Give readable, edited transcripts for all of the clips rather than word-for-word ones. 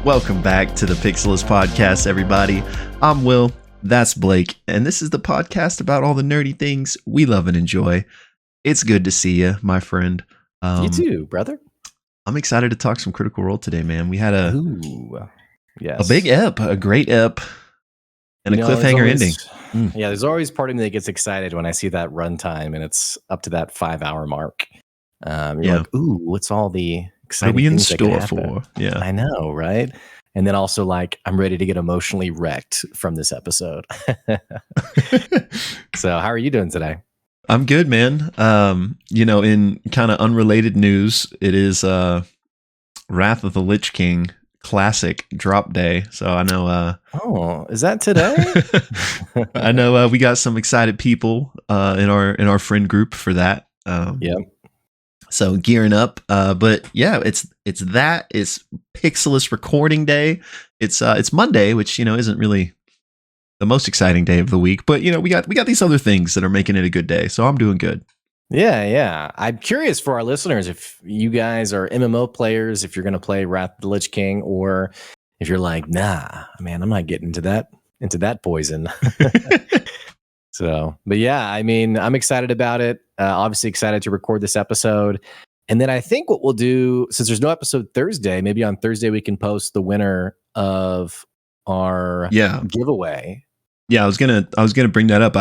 Welcome back to the Pixelists podcast, everybody. I'm Will, that's Blake, and this is the podcast about all the nerdy things we love and enjoy. It's good to see you, my friend. You too, brother. I'm excited to talk some Critical Role today, man. We had a big ep, a great ep, and a cliffhanger ending. Yeah, there's always part of me that gets excited when I see that runtime and it's up to that 5-hour mark. You're like, ooh, what's all the exciting what are we in things store for? Yeah, I know, right? And then also, like, I'm ready to get emotionally wrecked from this episode. So, how are you doing today? I'm good, man. In kind of unrelated news, it is Wrath of the Lich King Classic drop day. So I know. Is that today? I know we got some excited people in our friend group for that. Yep. So gearing up, but yeah, it's Pixelist recording day. It's Monday, which isn't really the most exciting day of the week, but we got these other things that are making it a good day. So I'm doing good. Yeah. I'm curious for our listeners if you guys are MMO players, if you're going to play Wrath of the Lich King, or if you're like, nah, man, I'm not getting into that poison. So, but yeah, I mean, I'm excited about it. Obviously excited to record this episode. And then I think what we'll do, since there's no episode Thursday, maybe on Thursday we can post the winner of our giveaway. Yeah, I was gonna bring that up.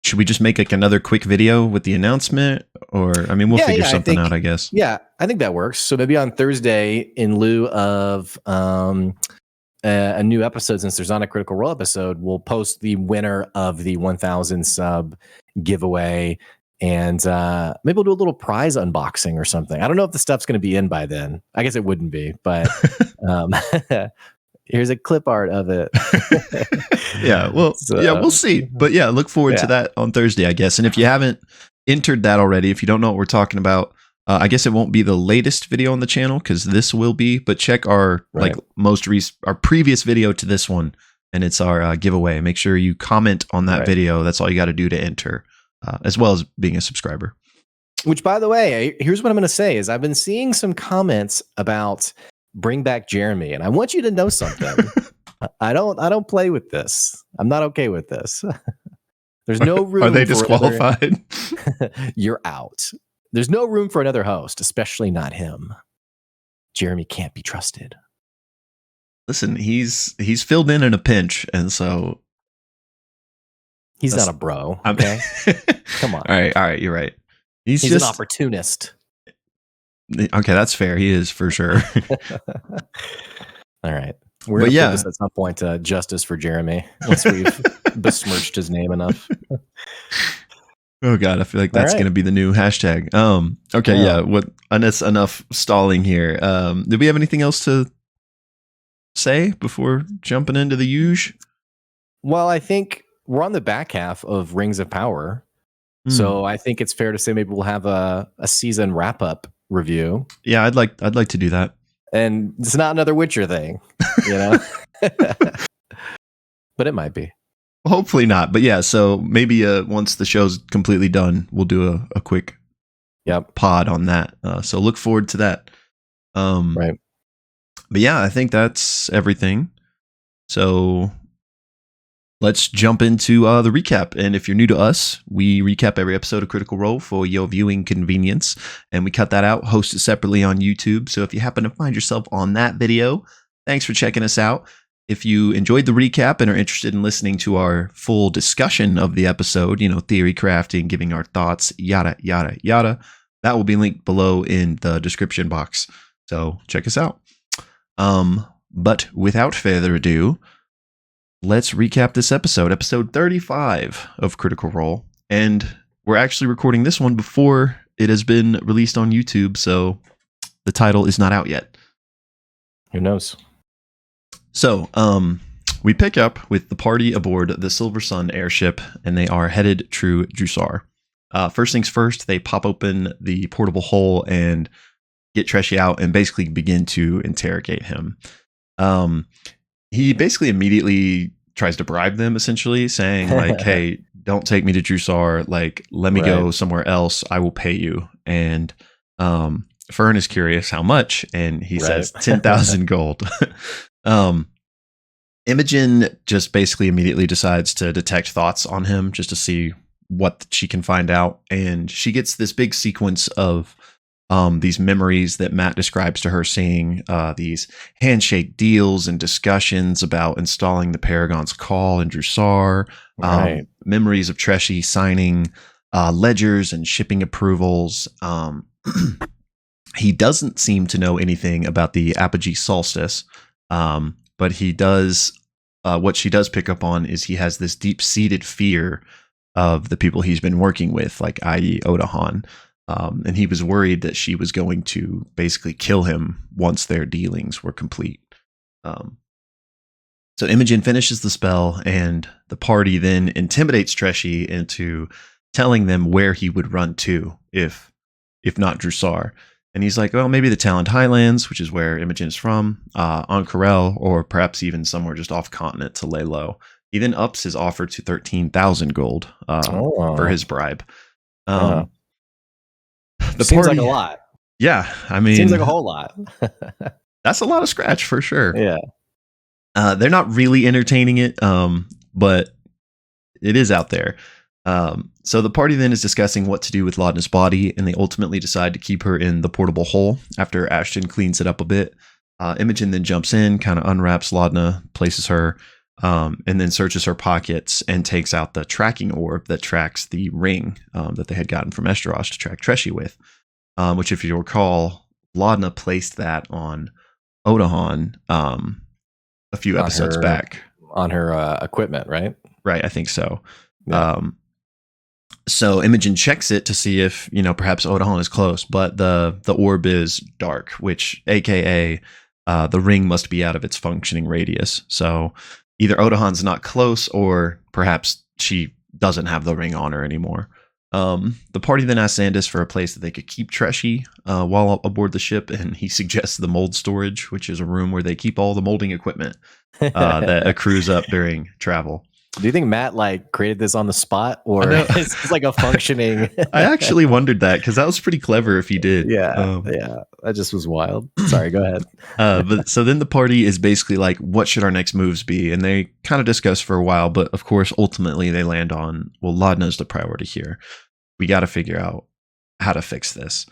Should we just make like another quick video with the announcement, or we'll figure something out, I guess. Yeah, I think that works. So maybe on Thursday, in lieu of a new episode, since there's not a Critical Role episode, we'll post the winner of the 1,000 sub giveaway, and maybe we'll do a little prize unboxing or something. I don't know if the stuff's going to be in by then. I guess it wouldn't be, but here's a clip art of it. Yeah, well, we'll see. But yeah, look forward to that on Thursday, I guess. And if you haven't entered that already, if you don't know what we're talking about, I guess it won't be the latest video on the channel because this will be, but check our our previous video to this one, and it's our giveaway. Make sure you comment on that video. That's all you got to do to enter, as well as being a subscriber. Which, by the way, here's what I'm going to say: is I've been seeing some comments about bring back Jeremy, and I want you to know something. I don't play with this. I'm not okay with this. There's no room. Are they disqualified? You're out. There's no room for another host, especially not him. Jeremy can't be trusted. Listen, he's filled in a pinch, and so he's not a bro. Okay, come on. All right, you're right. He's just an opportunist. Okay, that's fair. He is for sure. All right, we're gonna put this at some point to justice for Jeremy once we've besmirched his name enough. Oh God, I feel like that's going to be the new hashtag. Okay, that's enough stalling here. Did we have anything else to say before jumping into the usual? Well, I think we're on the back half of Rings of Power, so I think it's fair to say maybe we'll have a season wrap up review. Yeah, I'd like to do that. And it's not another Witcher thing, but it might be. Hopefully not, but yeah. So maybe once the show's completely done, we'll do a quick pod on that. So look forward to that. Right. But yeah, I think that's everything. So let's jump into the recap. And if you're new to us, we recap every episode of Critical Role for your viewing convenience, and we cut that out, host it separately on YouTube. So if you happen to find yourself on that video, thanks for checking us out. If you enjoyed the recap and are interested in listening to our full discussion of the episode, theory crafting, giving our thoughts, yada, yada, yada, that will be linked below in the description box. So check us out. But without further ado, let's recap this episode 35 of Critical Role. And we're actually recording this one before it has been released on YouTube, so the title is not out yet. Who knows? So, we pick up with the party aboard the Silver Sun airship, and they are headed to Drusar. First things first, they pop open the portable hole and get Treshy out and basically begin to interrogate him. he basically immediately tries to bribe them, essentially saying like, hey, don't take me to Drusar. Like, let me go somewhere else. I will pay you. And Fern is curious how much, and he says 10,000 gold. Imogen just basically immediately decides to detect thoughts on him just to see what she can find out. And she gets this big sequence of these memories that Matt describes to her, seeing these handshake deals and discussions about installing the Paragon's call in Drusar, memories of Treshy signing ledgers and shipping approvals. He doesn't seem to know anything about the apogee solstice, but he does. What she does pick up on is he has this deep-seated fear of the people he's been working with, like i.e. Odahan. And he was worried that she was going to basically kill him once their dealings were complete. So Imogen finishes the spell, and the party then intimidates Treshy into telling them where he would run to if not Drusar. And he's like, well, maybe the Talent Highlands, which is where Imogen is from, on Corel, or perhaps even somewhere just off continent to lay low. He then ups his offer to 13,000 gold for his bribe. The seems like a lot. Yeah, I mean, seems like a whole lot. That's a lot of scratch for sure. Yeah. They're not really entertaining it, but it is out there. So the party then is discussing what to do with Laudna's body, and they ultimately decide to keep her in the portable hole after Ashton cleans it up a bit. Imogen then jumps in, kind of unwraps Laudna, places her, and then searches her pockets and takes out the tracking orb that tracks the ring that they had gotten from Esteros to track Treshy with, which, if you recall, Laudna placed that on Odahan a few episodes back. On her equipment, right? Right, I think so. Yeah. So Imogen checks it to see if, perhaps Odahan is close, but the orb is dark, which, aka, the ring must be out of its functioning radius. So either Odahan's not close, or perhaps she doesn't have the ring on her anymore. The party then asks Sandus for a place that they could keep Treshy while aboard the ship, and he suggests the mold storage, which is a room where they keep all the molding equipment that accrues up during travel. Do you think Matt created this on the spot, or it's like a functioning? I actually wondered that, because that was pretty clever if he did. Yeah, that just was wild. Sorry, go ahead. But so then the party is basically like, what should our next moves be? And they kind of discuss for a while, but of course, ultimately they land on, well, Laudna's the priority here. We got to figure out how to fix this.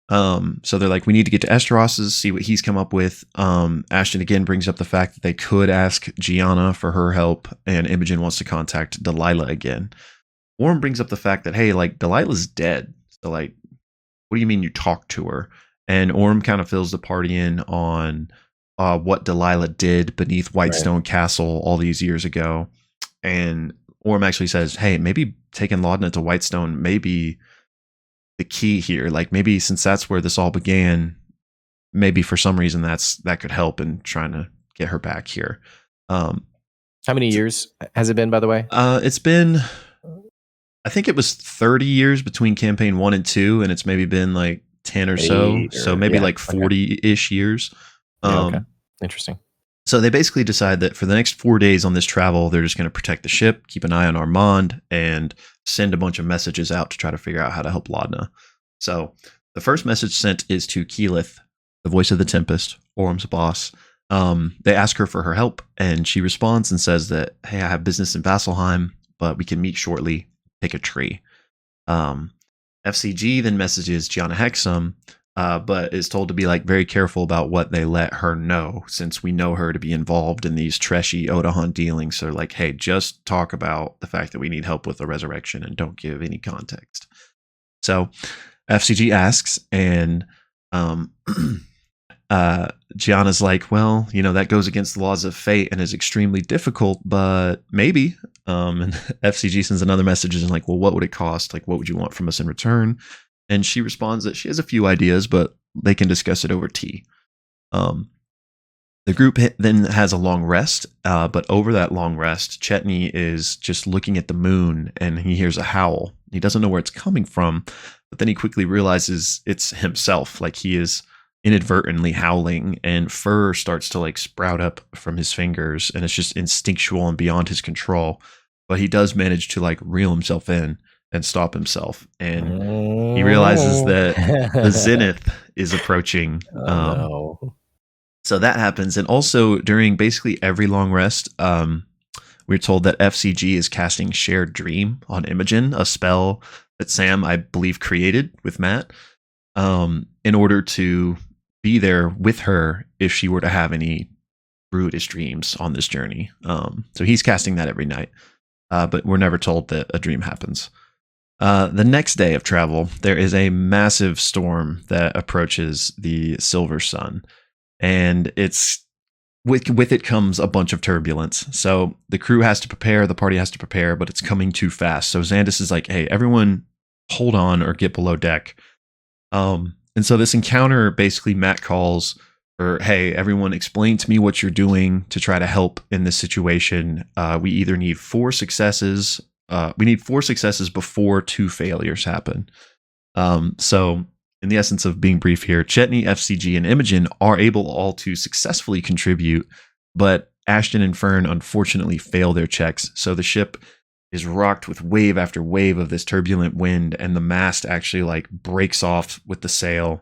So they're like, we need to get to Esteros's, see what he's come up with. Ashton again brings up the fact that they could ask Gianna for her help, and Imogen wants to contact Delilah again. Orm brings up the fact that, hey, Delilah's dead. So what do you mean you talked to her? And Orm kind of fills the party in on what Delilah did beneath Whitestone Castle all these years ago. And Orm actually says, hey, maybe taking Laudna to Whitestone may be the key here. Maybe since that's where this all began, maybe for some reason that could help in trying to get her back here. How many years has it been, by the way? It's been, I think it was 30 years between campaign 1 and 2, and it's maybe been 10 or so. So maybe 40-ish years. Okay. Interesting. So they basically decide that for the next 4 days on this travel, they're just going to protect the ship, keep an eye on Armand, and send a bunch of messages out to try to figure out how to help Laudna. So the first message sent is to Keyleth, the voice of the Tempest, Orm's boss. They ask her for her help, and she responds and says that, hey, I have business in Vasselheim, but we can meet shortly. Pick a tree. F.C.G. then messages Gianna Hexam, but is told to be very careful about what they let her know, since we know her to be involved in these Treshy Odahan dealings. So hey, just talk about the fact that we need help with the resurrection and don't give any context. So F.C.G. asks, and Gianna's like, well, that goes against the laws of fate and is extremely difficult, but maybe. And F.C.G. sends another message and well, what would it cost? What would you want from us in return? And she responds that she has a few ideas, but they can discuss it over tea. The group then has a long rest, but over that long rest, Chetney is just looking at the moon, and he hears a howl. He doesn't know where it's coming from, but then he quickly realizes it's himself. He is inadvertently howling, and fur starts to like sprout up from his fingers, and it's just instinctual and beyond his control. But he does manage to like reel himself in and stop himself, and he realizes that the zenith is approaching. Oh no. So that happens, and also during basically every long rest, we're told that F.C.G is casting Shared Dream on Imogen, a spell that Sam, I believe, created with Matt, in order to be there with her if she were to have any brutish dreams on this journey. So he's casting that every night, but we're never told that a dream happens. The next day of travel, there is a massive storm that approaches the Silver Sun, and it's with it comes a bunch of turbulence. So the crew has to prepare, the party has to prepare, but it's coming too fast. So Xandis is like, "Hey, everyone, hold on or get below deck." And so this encounter, basically, Matt calls for, "Hey, everyone, explain to me what you're doing to try to help in this situation. We either need 4 successes. We need 4 successes before 2 failures happen." So in the essence of being brief here, Chetney, F.C.G, and Imogen are able all to successfully contribute, but Ashton and Fern unfortunately fail their checks. So the ship is rocked with wave after wave of this turbulent wind, and the mast actually like breaks off with the sail,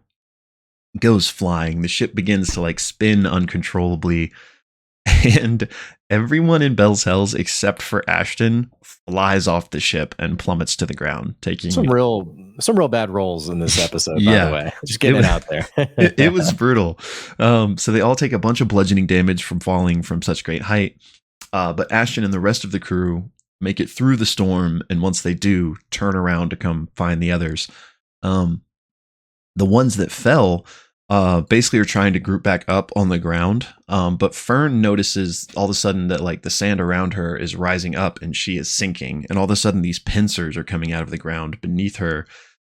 goes flying. The ship begins to like spin uncontrollably, and everyone in Bell's Hells except for Ashton flies off the ship and plummets to the ground, taking Some real bad rolls in this episode, by Yeah. the way. Just getting it out there. it was brutal. So they all take a bunch of bludgeoning damage from falling from such great height. But Ashton and the rest of the crew make it through the storm, and once they do, turn around to come find the others. The ones that fell basically are trying to group back up on the ground. But Fern notices all of a sudden that like the sand around her is rising up and she is sinking. And all of a sudden these pincers are coming out of the ground beneath her.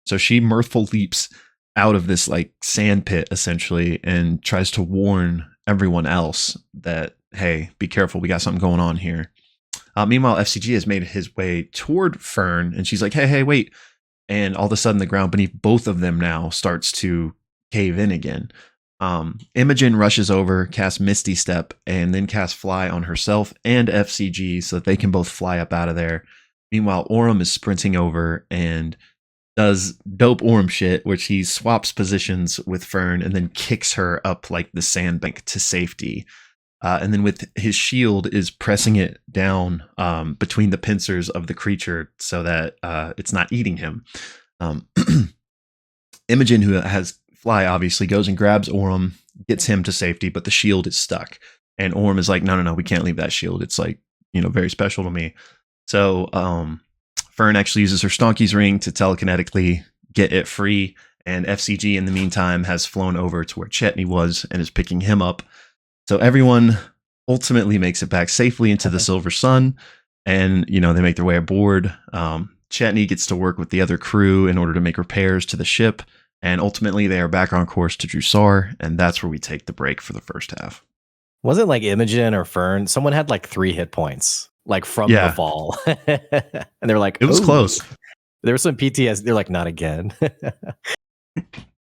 So she mirthful leaps out of this like sand pit essentially and tries to warn everyone else that, "Hey, be careful. We got something going on here." Meanwhile, F.C.G has made his way toward Fern, and she's like, "Hey, wait." And all of a sudden the ground beneath both of them now starts to cave in again. Imogen rushes over, casts Misty Step, and then casts Fly on herself and F.C.G so that they can both fly up out of there. Meanwhile, Orem is sprinting over and does dope Orem shit, which he swaps positions with Fern and then kicks her up like the sandbank to safety. And then with his shield is pressing it down between the pincers of the creature so that it's not eating him. Imogen, who has Fly, obviously goes and grabs Orem, gets him to safety, but the shield is stuck. And Orem is like, no, we can't leave that shield. It's like, very special to me. So Fern actually uses her Stonky's ring to telekinetically get it free. And F.C.G in the meantime has flown over to where Chetney was and is picking him up. So everyone ultimately makes it back safely into the Silver Sun, and they make their way aboard. Chetney gets to work with the other crew in order to make repairs to the ship, and ultimately they are back on course to Drusar, and that's where we take the break for the first half. Was it like Imogen or Fern? Someone had like 3 hit points, like from the fall, and they were like, "It was close." There was some PTSD. They're like, "Not again."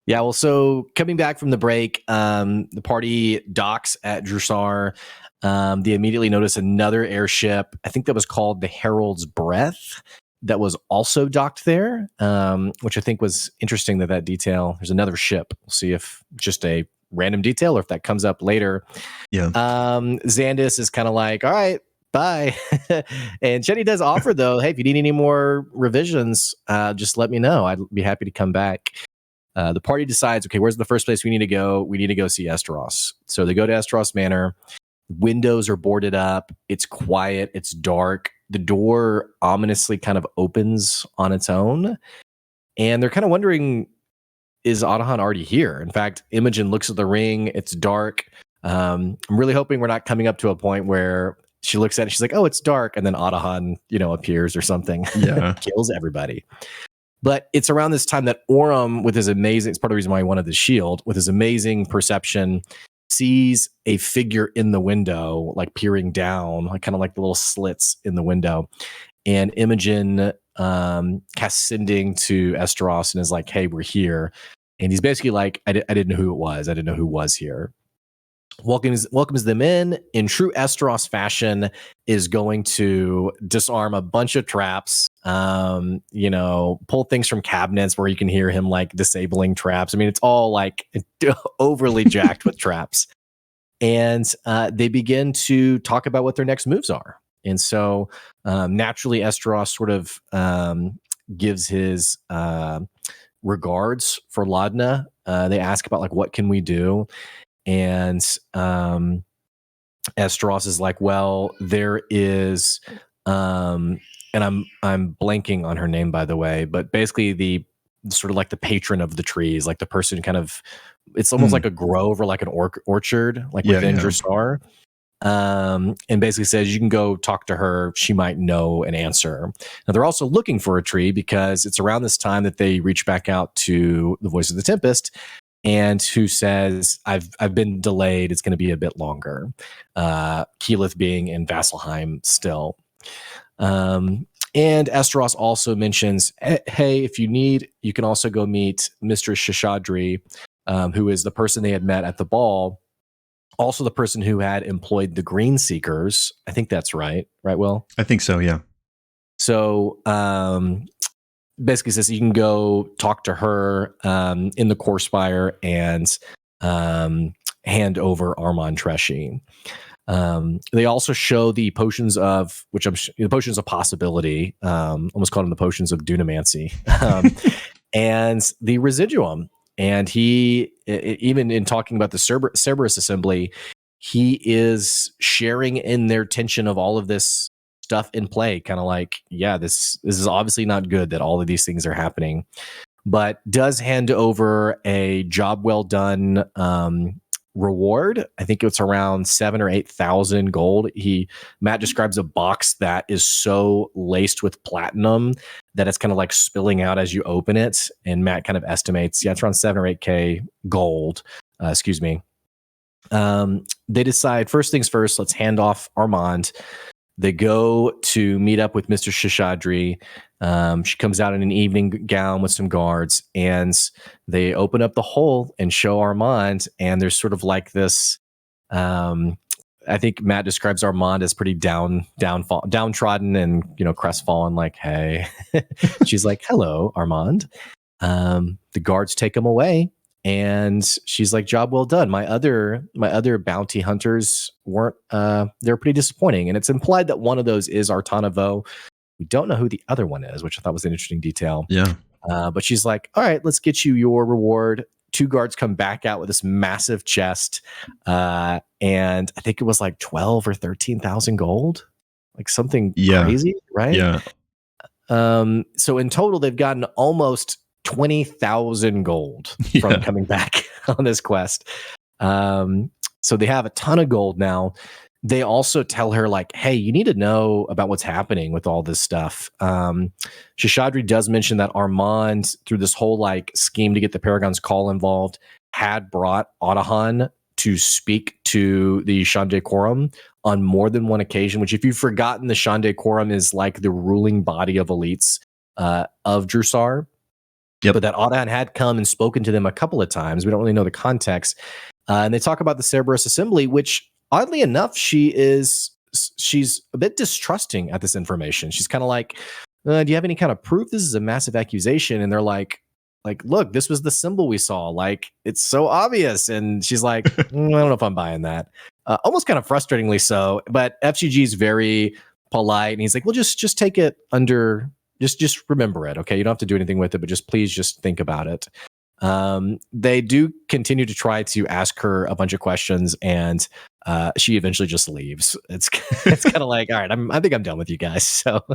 Yeah, well, so coming back from the break, the party docks at Drusar. They immediately notice another airship. I think that was called the Herald's Breath that was also docked there, which I think was interesting that detail. There's another ship. We'll see if just a random detail or if that comes up later. Yeah. Xandis is kind of like, "All right, bye." And Chetney does offer, though, "Hey, if you need any more revisions, just let me know. I'd be happy to come back." The party decides, okay, where's the first place we need to go? We need to go see Esteros. So they go to Esteros Manor. Windows are boarded up. It's quiet. It's dark. The door ominously kind of opens on its own. And they're kind of wondering, is Adahan already here? In fact, Imogen looks at the ring. It's dark. I'm really hoping we're not coming up to a point where she looks at it. She's like, "Oh, it's dark." And then Adahan, appears or something. Yeah. Kills everybody. But it's around this time that Orem, with his amazing, it's part of the reason why he wanted the shield, with his amazing perception, sees a figure in the window, like peering down, like kind of like the little slits in the window. And Imogen casts sending to Esteros and is like, "Hey, we're here." And he's basically like, I didn't know who it was. I didn't know who was here. Welcomes them in true Esteros fashion, is going to disarm a bunch of traps, pull things from cabinets where you can hear him like disabling traps. I mean, it's all like overly jacked with traps. And they begin to talk about what their next moves are. And so naturally, Esteros sort of gives his regards for Laudna. They ask about like, what can we do? And Esteros is like, well, there is, and I'm blanking on her name, by the way, but basically the sort of like the patron of the trees, like the person kind of, it's almost like a grove or like an orchard, like within Dressar. And basically says you can go talk to her. She might know an answer. Now they're also looking for a tree because it's around this time that they reach back out to the Voice of the Tempest, and who says, I've been delayed. It's going to be a bit longer. Keyleth being in Vasselheim still. And Esteros also mentions, hey, if you need, you can also go meet Mistress Shishadri, who is the person they had met at the ball. Also the person who had employed the Green Seekers. I think that's right. Right, Will? I think so, yeah. So basically says you can go talk to her in the Core Spire and hand over Armand Treshy. They also show the potions of, the potions of possibility, almost called them the potions of dunamancy, and the residuum. And he, even in talking about the Cerberus assembly, he is sharing in their tension of all of this stuff in play, kind of like, yeah, this is obviously not good that all of these things are happening, but does hand over a job well done reward. I think it's around 7,000 or 8,000 gold. Matt describes a box that is so laced with platinum that it's kind of like spilling out as you open it. And Matt kind of estimates, yeah, it's around 7 or 8K gold. They decide, first things first, let's hand off Armand. They go to meet up with Mr. Shishadri. She comes out in an evening gown with some guards, and they open up the hole and show Armand. And there's sort of like this. I think Matt describes Armand as pretty downtrodden and crestfallen. Like, hey, she's like, "Hello, Armand." The guards take him away, and she's like, "Job well done. My other bounty hunters weren't. They're pretty disappointing." And it's implied that one of those is Artana Vo. We don't know who the other one is, which I thought was an interesting detail. Yeah. But she's like, "All right, let's get you your reward." Two guards come back out with this massive chest, and I think it was like 12 or 13,000 gold, like something crazy, right? Yeah. So in total, they've gotten almost 20,000 gold from coming back on this quest. So they have a ton of gold now. They also tell her, like, hey, you need to know about what's happening with all this stuff. Shishadri does mention that Armand, through this whole like scheme to get the Paragon's Call involved, had brought Otahan to speak to the Shande Quorum on more than one occasion, which, if you've forgotten, the Shande Quorum is like the ruling body of elites of Drusar. Yep. But that Otahan had come and spoken to them a couple of times. We don't really know the context. And they talk about the Cerberus Assembly, which, oddly enough, she's a bit distrusting at this information. She's kind of like, do you have any kind of proof? This is a massive accusation. And they're like, look, this was the symbol we saw. Like, it's so obvious. And she's like, I don't know if I'm buying that. Almost kind of frustratingly so. But F.C.G is very polite. And he's like, well, just take it under, just remember it. Okay. You don't have to do anything with it, but please just think about it. They do continue to try to ask her a bunch of questions, and she eventually just leaves. It's kind of like, all right, I think I'm done with you guys. So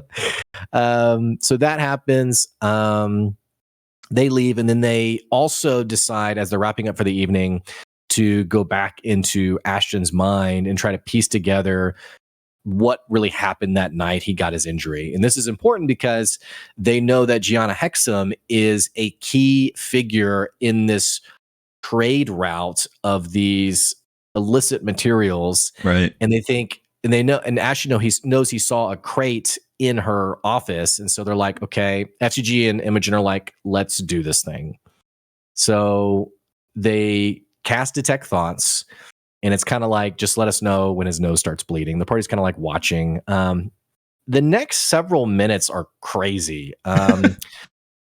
that happens. They leave, and then they also decide, as they're wrapping up for the evening, to go back into Ashton's mind and try to piece together what really happened that night he got his injury. And this is important because they know that Gianna Hexam is a key figure in this trade route of these illicit materials. Right. And they know, and Ashton knows he saw a crate in her office. And so they're like, okay, F.C.G and Imogen are like, let's do this thing. So they cast Detect Thoughts, and it's kind of like, just let us know when his nose starts bleeding. The party's kind of like watching. The next several minutes are crazy.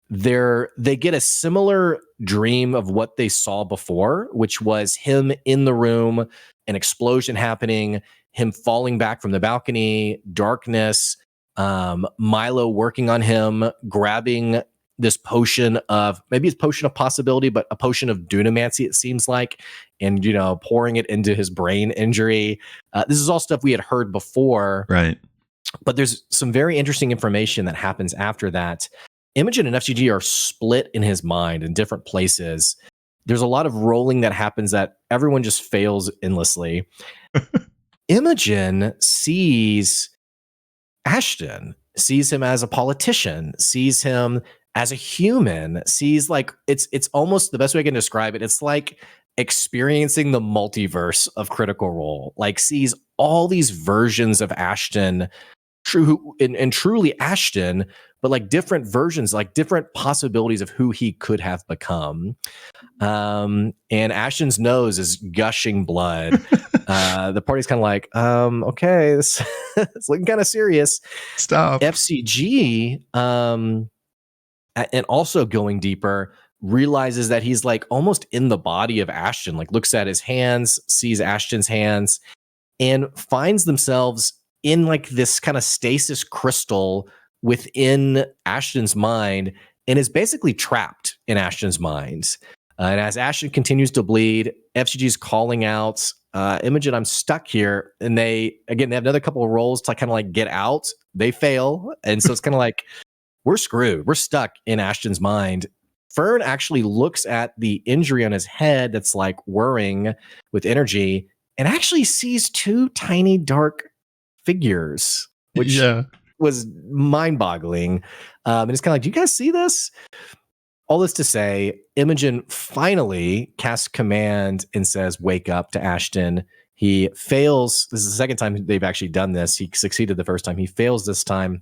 They get a similar dream of what they saw before, which was him in the room, an explosion happening, him falling back from the balcony, darkness, Milo working on him, grabbing this potion of, maybe it's potion of possibility, but a potion of dunamancy, it seems like, and pouring it into his brain injury. This is all stuff we had heard before, right? But there's some very interesting information that happens after that. Imogen and F.C.G are split in his mind in different places. There's a lot of rolling that happens that everyone just fails endlessly. Imogen sees Ashton, sees him as a politician, sees him as a human, sees like it's almost the best way I can describe it. It's like experiencing the multiverse of Critical Role, like sees all these versions of Ashton, true and truly Ashton, but like different versions, like different possibilities of who he could have become. And Ashton's nose is gushing blood. The party's kind of like, okay, this it's looking kind of serious. Stop. F.C.G, and also going deeper, realizes that he's like almost in the body of Ashton, like looks at his hands, sees Ashton's hands, and finds themselves in like this kind of stasis crystal within Ashton's mind, and is basically trapped in Ashton's mind. And as Ashton continues to bleed, F.C.G is calling out, Imogen, I'm stuck here. And they have another couple of rolls to kind of like get out. They fail. And so it's kind of like, we're screwed. We're stuck in Ashton's mind. Fern actually looks at the injury on his head that's like whirring with energy, and actually sees two tiny dark figures, which was mind-boggling. And it's kind of like, do you guys see this? All this to say, Imogen finally casts command and says, wake up, to Ashton. He fails. This is the second time they've actually done this. He succeeded the first time. He fails this time.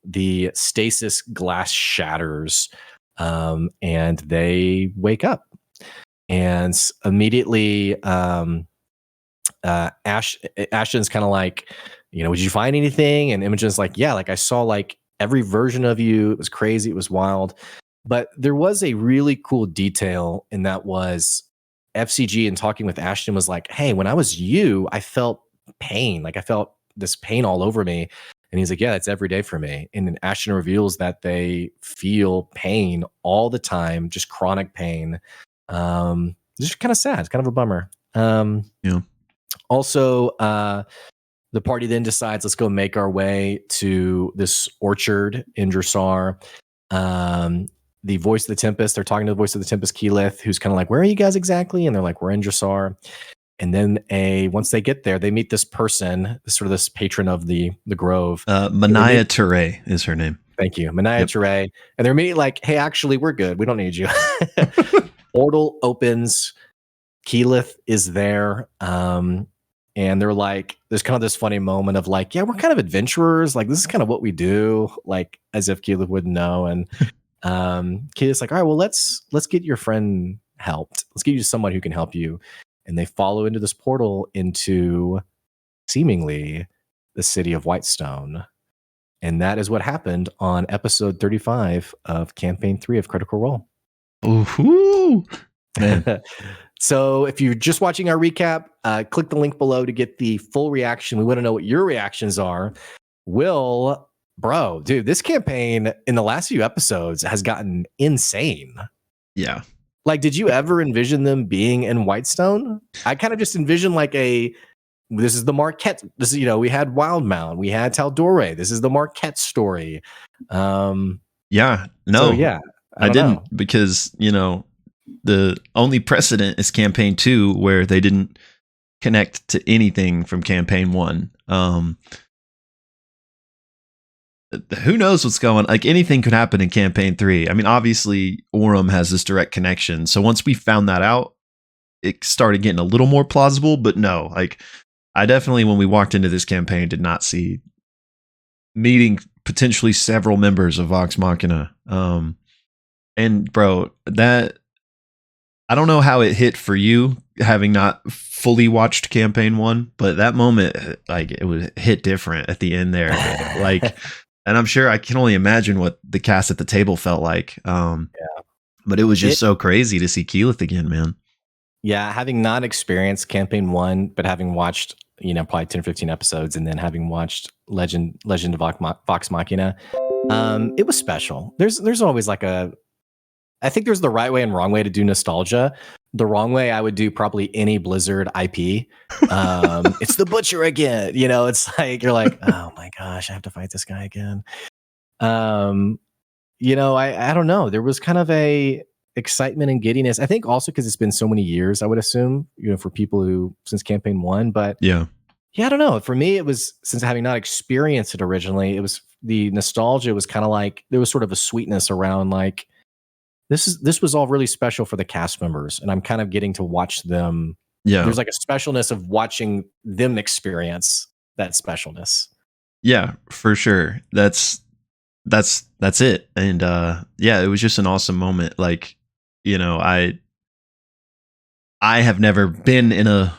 The stasis glass shatters, and they wake up. And immediately, Ashton's kind of like, would you find anything? And Imogen's like, yeah, like I saw like every version of you. It was crazy. It was wild. But there was a really cool detail, and that was F.C.G in talking with Ashton was like, hey, when I was you, I felt pain. Like I felt this pain all over me. And he's like, yeah, it's every day for me. And then Ashton reveals that they feel pain all the time, just chronic pain. It's just kind of sad. It's kind of a bummer. Yeah. Also, the party then decides, let's go make our way to this orchard in Dressar. The voice of the Tempest, they're talking to the voice of the Tempest, Keyleth, who's kind of like, where are you guys exactly? And they're like, we're in Dressar. And then once they get there, they meet this person, this patron of the grove. Manaya Ture is her name. Thank you. Manaya Ture. And they're immediately like, hey, actually, we're good. We don't need you. Portal opens. Keyleth is there. And they're like, there's kind of this funny moment of like, yeah, we're kind of adventurers. Like, this is kind of what we do. Like, as if Keyleth wouldn't know. And Keyleth's like, all right, well, let's get your friend helped. Let's get you someone who can help you. And they follow into this portal into seemingly the city of Whitestone. And that is what happened on episode 35 of campaign 3 of Critical Role. Ooh, man. So if you're just watching our recap, click the link below to get the full reaction. We want to know what your reactions are. Will, bro, dude, this campaign in the last few episodes has gotten insane. Yeah. Like, did you ever envision them being in Whitestone? I kind of just envisioned like this is the Marquette. This is, we had Wildmount, we had Taldore. This is the Marquette story. Yeah. No. So, yeah. I didn't, because, the only precedent is campaign 2, where they didn't connect to anything from campaign 1. Who knows what's going on? Like, anything could happen in campaign 3. I mean, obviously Orem has this direct connection. So once we found that out, it started getting a little more plausible, but no, like I definitely, when we walked into this campaign, did not see meeting potentially several members of Vox Machina. And bro, that I don't know how it hit for you, having not fully watched campaign 1, but that moment, like, it would hit different at the end there. Like, and I'm sure I can only imagine what the cast at the table felt like. But it was just so crazy to see Keyleth again, man. Yeah, having not experienced campaign 1, but having watched, probably 10, 15 episodes, and then having watched Legend of Vox Machina, it was special. There's always like I think there's the right way and wrong way to do nostalgia. The wrong way, I would do probably any Blizzard IP. It's the Butcher again. It's like, you're like, oh my gosh, I have to fight this guy again. I don't know. There was kind of a excitement and giddiness. I think also because it's been so many years, I would assume, for people who, since campaign 1, but yeah, I don't know. For me, it was, since having not experienced it originally, it was the nostalgia was kind of like, there was sort of a sweetness around like, this was all really special for the cast members, and I'm kind of getting to watch them. Yeah, there's like a specialness of watching them experience that specialness. Yeah, for sure. That's it. And yeah, it was just an awesome moment. Like, I have never been in a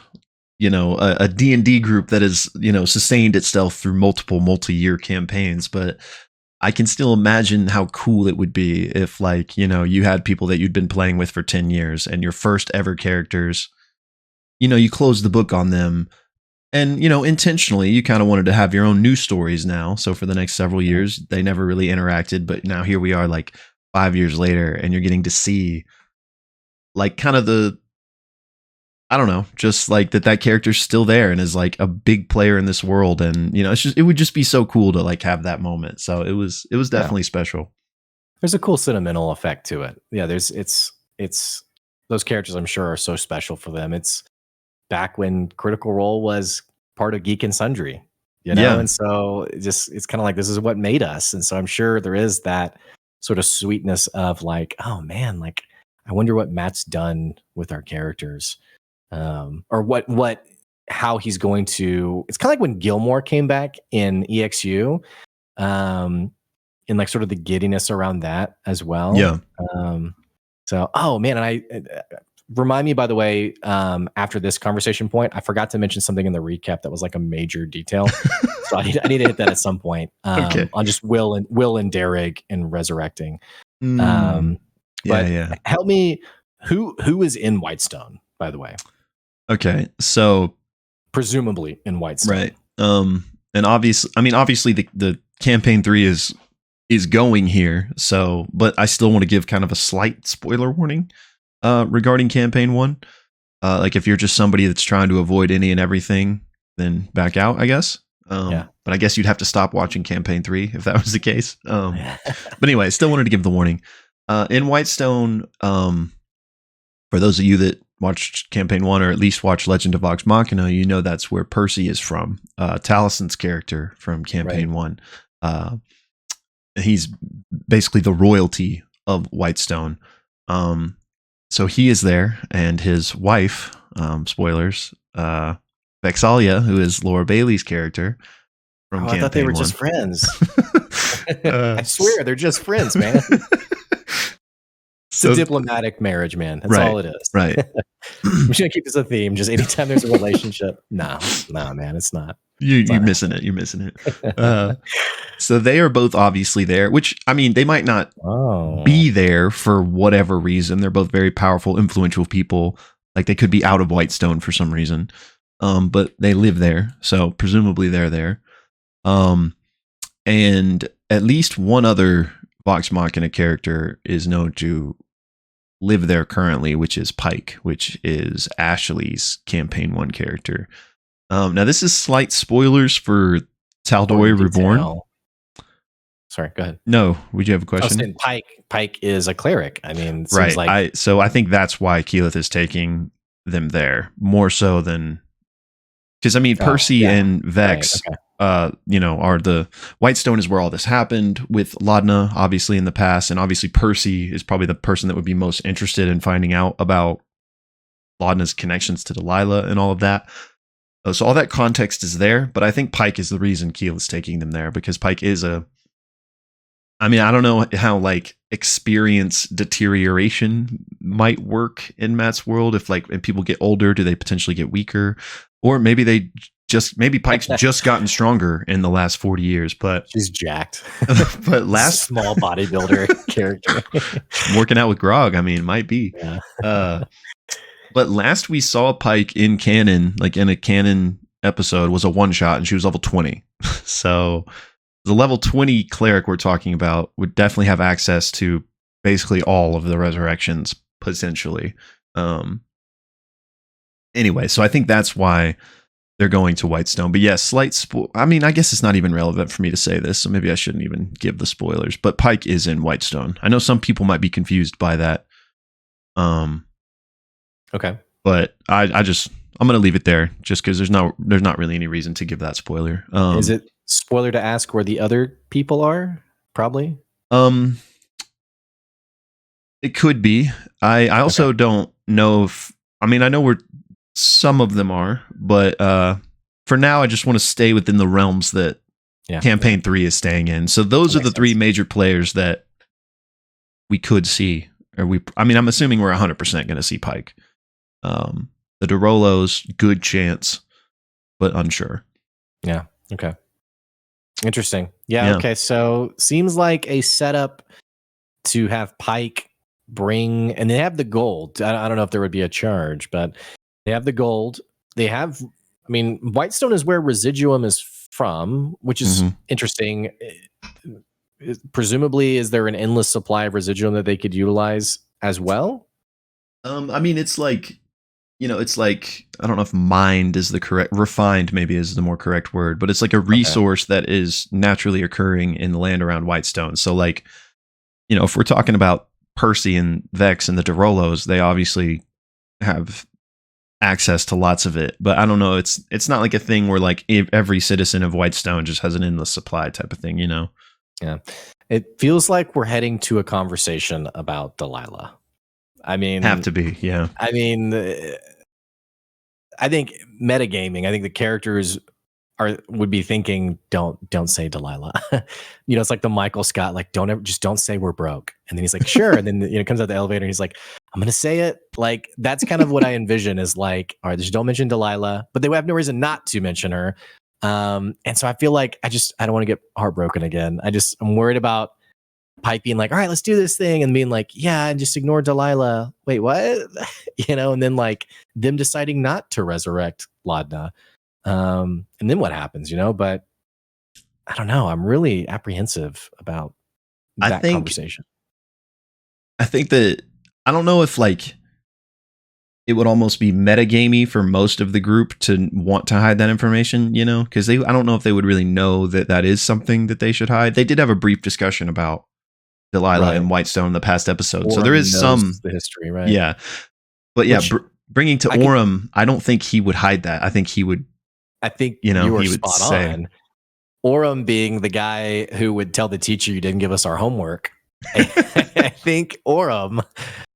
D&D group that has, sustained itself through multiple multi-year campaigns, but I can still imagine how cool it would be if, like, you had people that you'd been playing with for 10 years and your first ever characters, you closed the book on them. And, intentionally, you kind of wanted to have your own news stories now. So for the next several years, they never really interacted. But now here we are, like 5 years later, and you're getting to see, like, kind of I don't know, just like that character's still there and is like a big player in this world. And, it would just be so cool to like have that moment. So it was definitely special. There's a cool sentimental effect to it. Yeah, it's those characters, I'm sure, are so special for them. It's back when Critical Role was part of Geek and Sundry, Yeah. and so it's kind of like, this is what made us. And so I'm sure there is that sort of sweetness of like, oh man, like I wonder what Matt's done with our characters, or how he's going to. It's kind of like when Gilmore came back in EXU, and like sort of the giddiness around that as well. Yeah. So, oh man, and I remind me, by the way, after this conversation point, I forgot to mention something in the recap that was like a major detail. So I need to hit that at some point. Okay. On just Will and Derrig and resurrecting. Yeah. Help me. Who is in Whitestone, by the way? Okay, so presumably in Whitestone, right? And obviously, the campaign 3 is going here. So, but I still want to give kind of a slight spoiler warning regarding campaign 1. Like, if you're just somebody that's trying to avoid any and everything, then back out, I guess. But I guess you'd have to stop watching campaign 3 if that was the case. But anyway, I still wanted to give the warning. In Whitestone, for those of you that watched campaign 1 or at least watched Legend of Vox Machina, that's where Percy is from. Talison's character from campaign 1. He's basically the royalty of Whitestone. So he is there, and his wife, spoilers, Vexalia, who is Laura Bailey's character from campaign 1. I thought they were just friends. I swear, they're just friends, man. It's a diplomatic marriage, man. That's all it is. Right. I'm just gonna keep this a theme. Just anytime there's a relationship, nah, man, it's not. You're missing it. You're missing it. So they are both obviously there, which, I mean, they might not be there for whatever reason. They're both very powerful, influential people. Like, they could be out of Whitestone for some reason, but they live there, so presumably they're there. And at least one other Vox Machina character is known to live there currently, which is Pike, which is Ashley's campaign 1 character. Now, this is slight spoilers for Tal'Dorei Reborn. Sorry, go ahead. No, would you have a question? I was saying Pike is a cleric. I mean, it right. Like so I think that's why Keyleth is taking them there more so than, because I mean, Percy and Vex, are the Whitestone is where all this happened with Laudna, obviously, in the past, and obviously Percy is probably the person that would be most interested in finding out about Laudna's connections to Delilah and all of that. So all that context is there, but I think Pike is the reason Keel is taking them there, because Pike is I mean, I don't know how like experience deterioration might work in Matt's world. If like if people get older, do they potentially get weaker? Or maybe Pike's just gotten stronger in the last 40 years, but She's jacked. but last Small bodybuilder character. working out with Grog, I mean, might be. Yeah. But last we saw Pike in canon, like in a canon episode, was a one shot, and she was level 20. So the level 20 cleric we're talking about would definitely have access to basically all of the resurrections potentially. Anyway, so I think that's why they're going to Whitestone. But yes, I mean, I guess it's not even relevant for me to say this, so maybe I shouldn't even give the spoilers. But Pike is in Whitestone. I know some people might be confused by that. Okay. But I'm going to leave it there just because there's not really any reason to give that spoiler. Is it spoiler to ask where the other people are? Probably. It could be. I also don't know if. I mean, I know where some of them are, but for now, I just want to stay within the realms that Campaign 3 is staying in. So those are the three major players that we could see. I mean, I'm assuming we're 100% going to see Pike. The Derolos, good chance, but unsure. Yeah. Okay. Interesting. Yeah. Okay. So seems like a setup to have Pike bring, and they have the gold. I don't know if there would be a charge, but they have the gold. They have, I mean, Whitestone is where Residuum is from, which is interesting. Presumably, is there an endless supply of Residuum that they could utilize as well? I mean, it's like, it's like, I don't know if mined is the correct, refined maybe is the more correct word, but it's like a resource that is naturally occurring in the land around Whitestone. So like, if we're talking about Percy and Vex and the Derolos, they obviously have access to lots of it, but I don't know. It's not like a thing where like every citizen of Whitestone just has an endless supply type of thing, Yeah. It feels like we're heading to a conversation about Delilah. I mean, have to be, yeah. I mean, I think metagaming. I think the characters would be thinking, don't say Delilah. It's like the Michael Scott, like don't say we're broke. And then he's like, sure. And then comes out the elevator and he's like, I'm gonna say it. Like that's kind of what I envision is like, all right, just don't mention Delilah, but they have no reason not to mention her. And so I feel like I don't want to get heartbroken again. I'm worried about Pike being like, all right, let's do this thing, and being like, yeah, and just ignore Delilah. Wait, what? And then like them deciding not to resurrect Laudna. And then what happens, But I don't know. I'm really apprehensive about that conversation. I think that I don't know if like it would almost be metagamey for most of the group to want to hide that information, because I don't know if they would really know that is something that they should hide. They did have a brief discussion about Delilah and Whitestone in the past episode, so there is some the history, right? Yeah, but bringing to Orem, I don't think he would hide that. I think he would. I think you were spot on. Orem being the guy who would tell the teacher you didn't give us our homework. I think Orem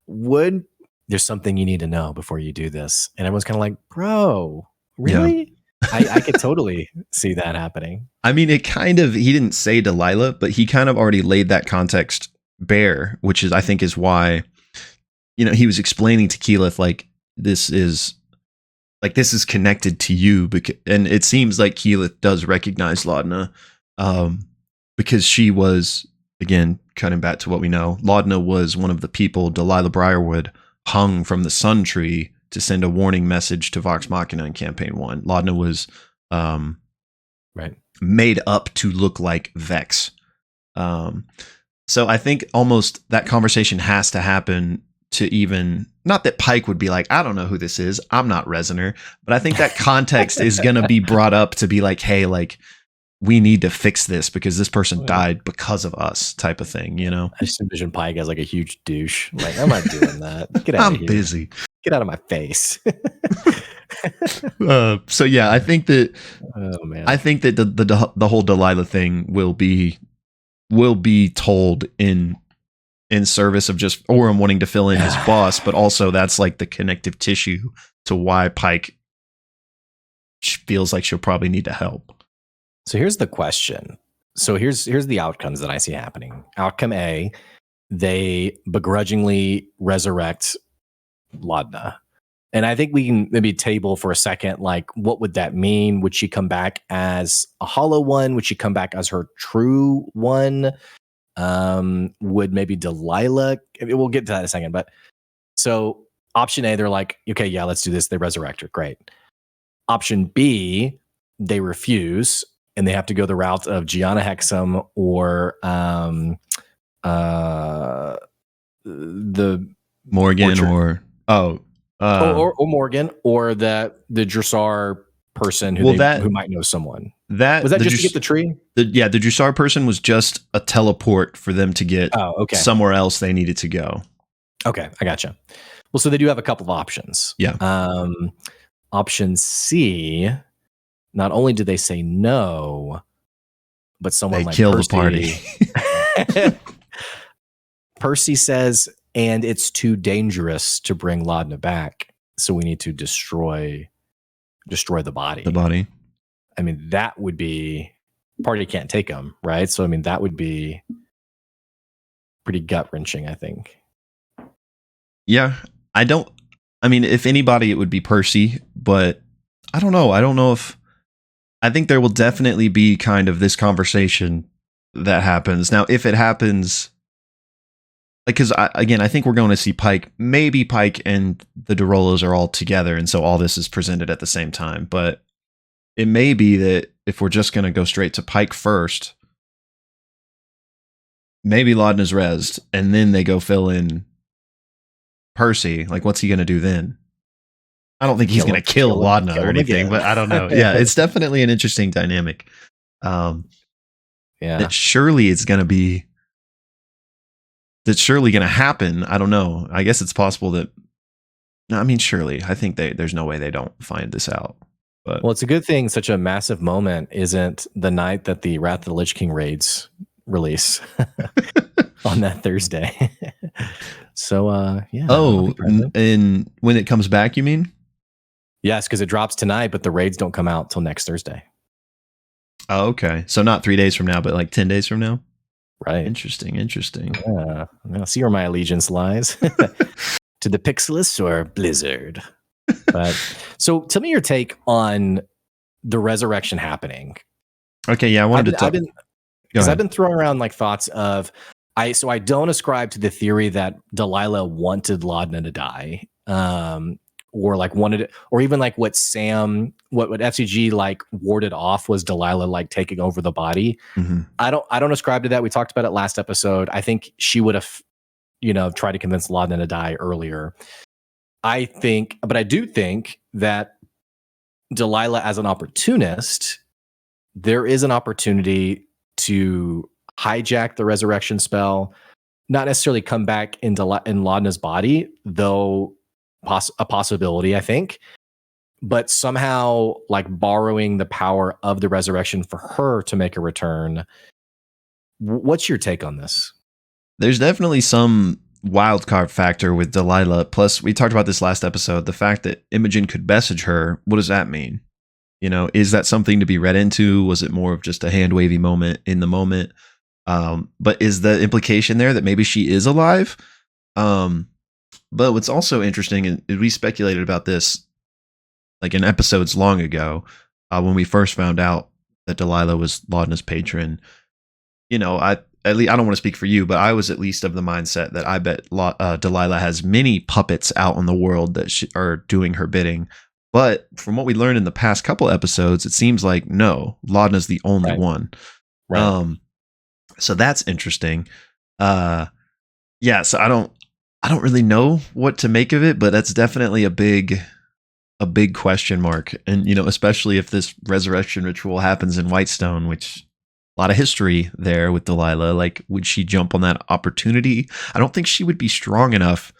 would. There's something you need to know before you do this, and everyone's kind of like, "Bro, really?" Yeah. I could totally see that happening. I mean, he didn't say Delilah, but he kind of already laid that context bare, which is, I think, is why, he was explaining to Keyleth, like, this is connected to you, and it seems like Keyleth does recognize Laudna, because she was, again, cutting back to what we know, Laudna was one of the people Delilah Briarwood hung from the Sun Tree to send a warning message to Vox Machina in Campaign 1. Laudna was made up to look like Vex. So I think almost that conversation has to happen to even, not that Pike would be like, I don't know who this is, I'm not Resoner, but I think that context is going to be brought up to be like, hey, like, we need to fix this because this person died because of us, type of thing, I just envision Pike as like a huge douche. Like, I'm not doing that. Get out of here. I'm busy. Get out of my face. So yeah, I think that. Oh man. I think that the whole Delilah thing will be told in service of just Orem wanting to fill in his boss, but also that's like the connective tissue to why Pike feels like she'll probably need to help. So here's the question: So here's the outcomes that I see happening. Outcome A, they begrudgingly resurrect Laudna. And I think we can maybe table for a second, like, what would that mean? Would she come back as a hollow one? Would she come back as her true one? Would maybe Delilah? We'll get to that in a second. But so option A, they're like, okay, yeah, let's do this. They resurrect her. Great. Option B, they refuse and they have to go the route of Gianna Hexam or the Morgan or Morgan or the Dressar person who might know someone. Was that just to get the tree? The Dressar person was just a teleport for them to get somewhere else they needed to go. Okay, I gotcha. Well, so they do have a couple of options. Yeah. Option C, not only do they say no, but someone like kill Percy, the party. Percy says, and it's too dangerous to bring Laudna back, so we need to destroy the body. The body. I mean, that would be party can't take them, right? So I mean, that would be pretty gut wrenching, I think. Yeah, I mean, if anybody, it would be Percy, but I don't know. I think there will definitely be kind of this conversation that happens. Now, if it happens, like, because I think we're going to see Pike. Maybe Pike and the Derolas are all together, and so all this is presented at the same time. But it may be that if we're just going to go straight to Pike first, maybe Laudna's rezzed, and then they go fill in Percy. Like, what's he going to do then? I don't think he's going to kill Laudna or anything, but I don't know. Yeah, it's definitely an interesting dynamic. That surely it's going to be. That's surely going to happen. I don't know. I guess it's possible that. No, I mean, surely. I think there's no way they don't find this out. But well, it's a good thing such a massive moment isn't the night that the Wrath of the Lich King raids release on that Thursday. So, yeah. Oh, and when it comes back, you mean? Yes, because it drops tonight, but the raids don't come out till next Thursday. Oh, okay. So not 3 days from now, but like 10 days from now? Right. Interesting. Yeah. I'll see where my allegiance lies. To the Pixelists or Blizzard. But so tell me your take on the resurrection happening. Okay, yeah, I wanted to talk. I've been throwing around like thoughts of I don't ascribe to the theory that Delilah wanted Laudna to die. Or like wanted it, or even like what F.C.G. like warded off was Delilah like taking over the body. Mm-hmm. I don't ascribe to that. We talked about it last episode. I think she would have, tried to convince Laudna to die earlier. But I do think that Delilah as an opportunist, there is an opportunity to hijack the resurrection spell, not necessarily come back in Laudna's body, though. A possibility, I think, but somehow like borrowing the power of the resurrection for her to make a return. What's your take on this? There's definitely some wild card factor with Delilah. Plus, we talked about this last episode. The fact that Imogen could message her, what does that mean? Is that something to be read into? Was it more of just a hand wavy moment in the moment? But is the implication there that maybe she is alive? But what's also interesting, and we speculated about this like in episodes long ago, when we first found out that Delilah was Laudna's patron. I don't want to speak for you, but I was at least of the mindset that I bet Delilah has many puppets out in the world that are doing her bidding. But from what we learned in the past couple episodes, it seems like no, Laudna's the only one. Right. So that's interesting. So I don't really know what to make of it, but that's definitely a big question mark. And, especially if this resurrection ritual happens in Whitestone, which a lot of history there with Delilah, like, would she jump on that opportunity? I don't think she would be strong enough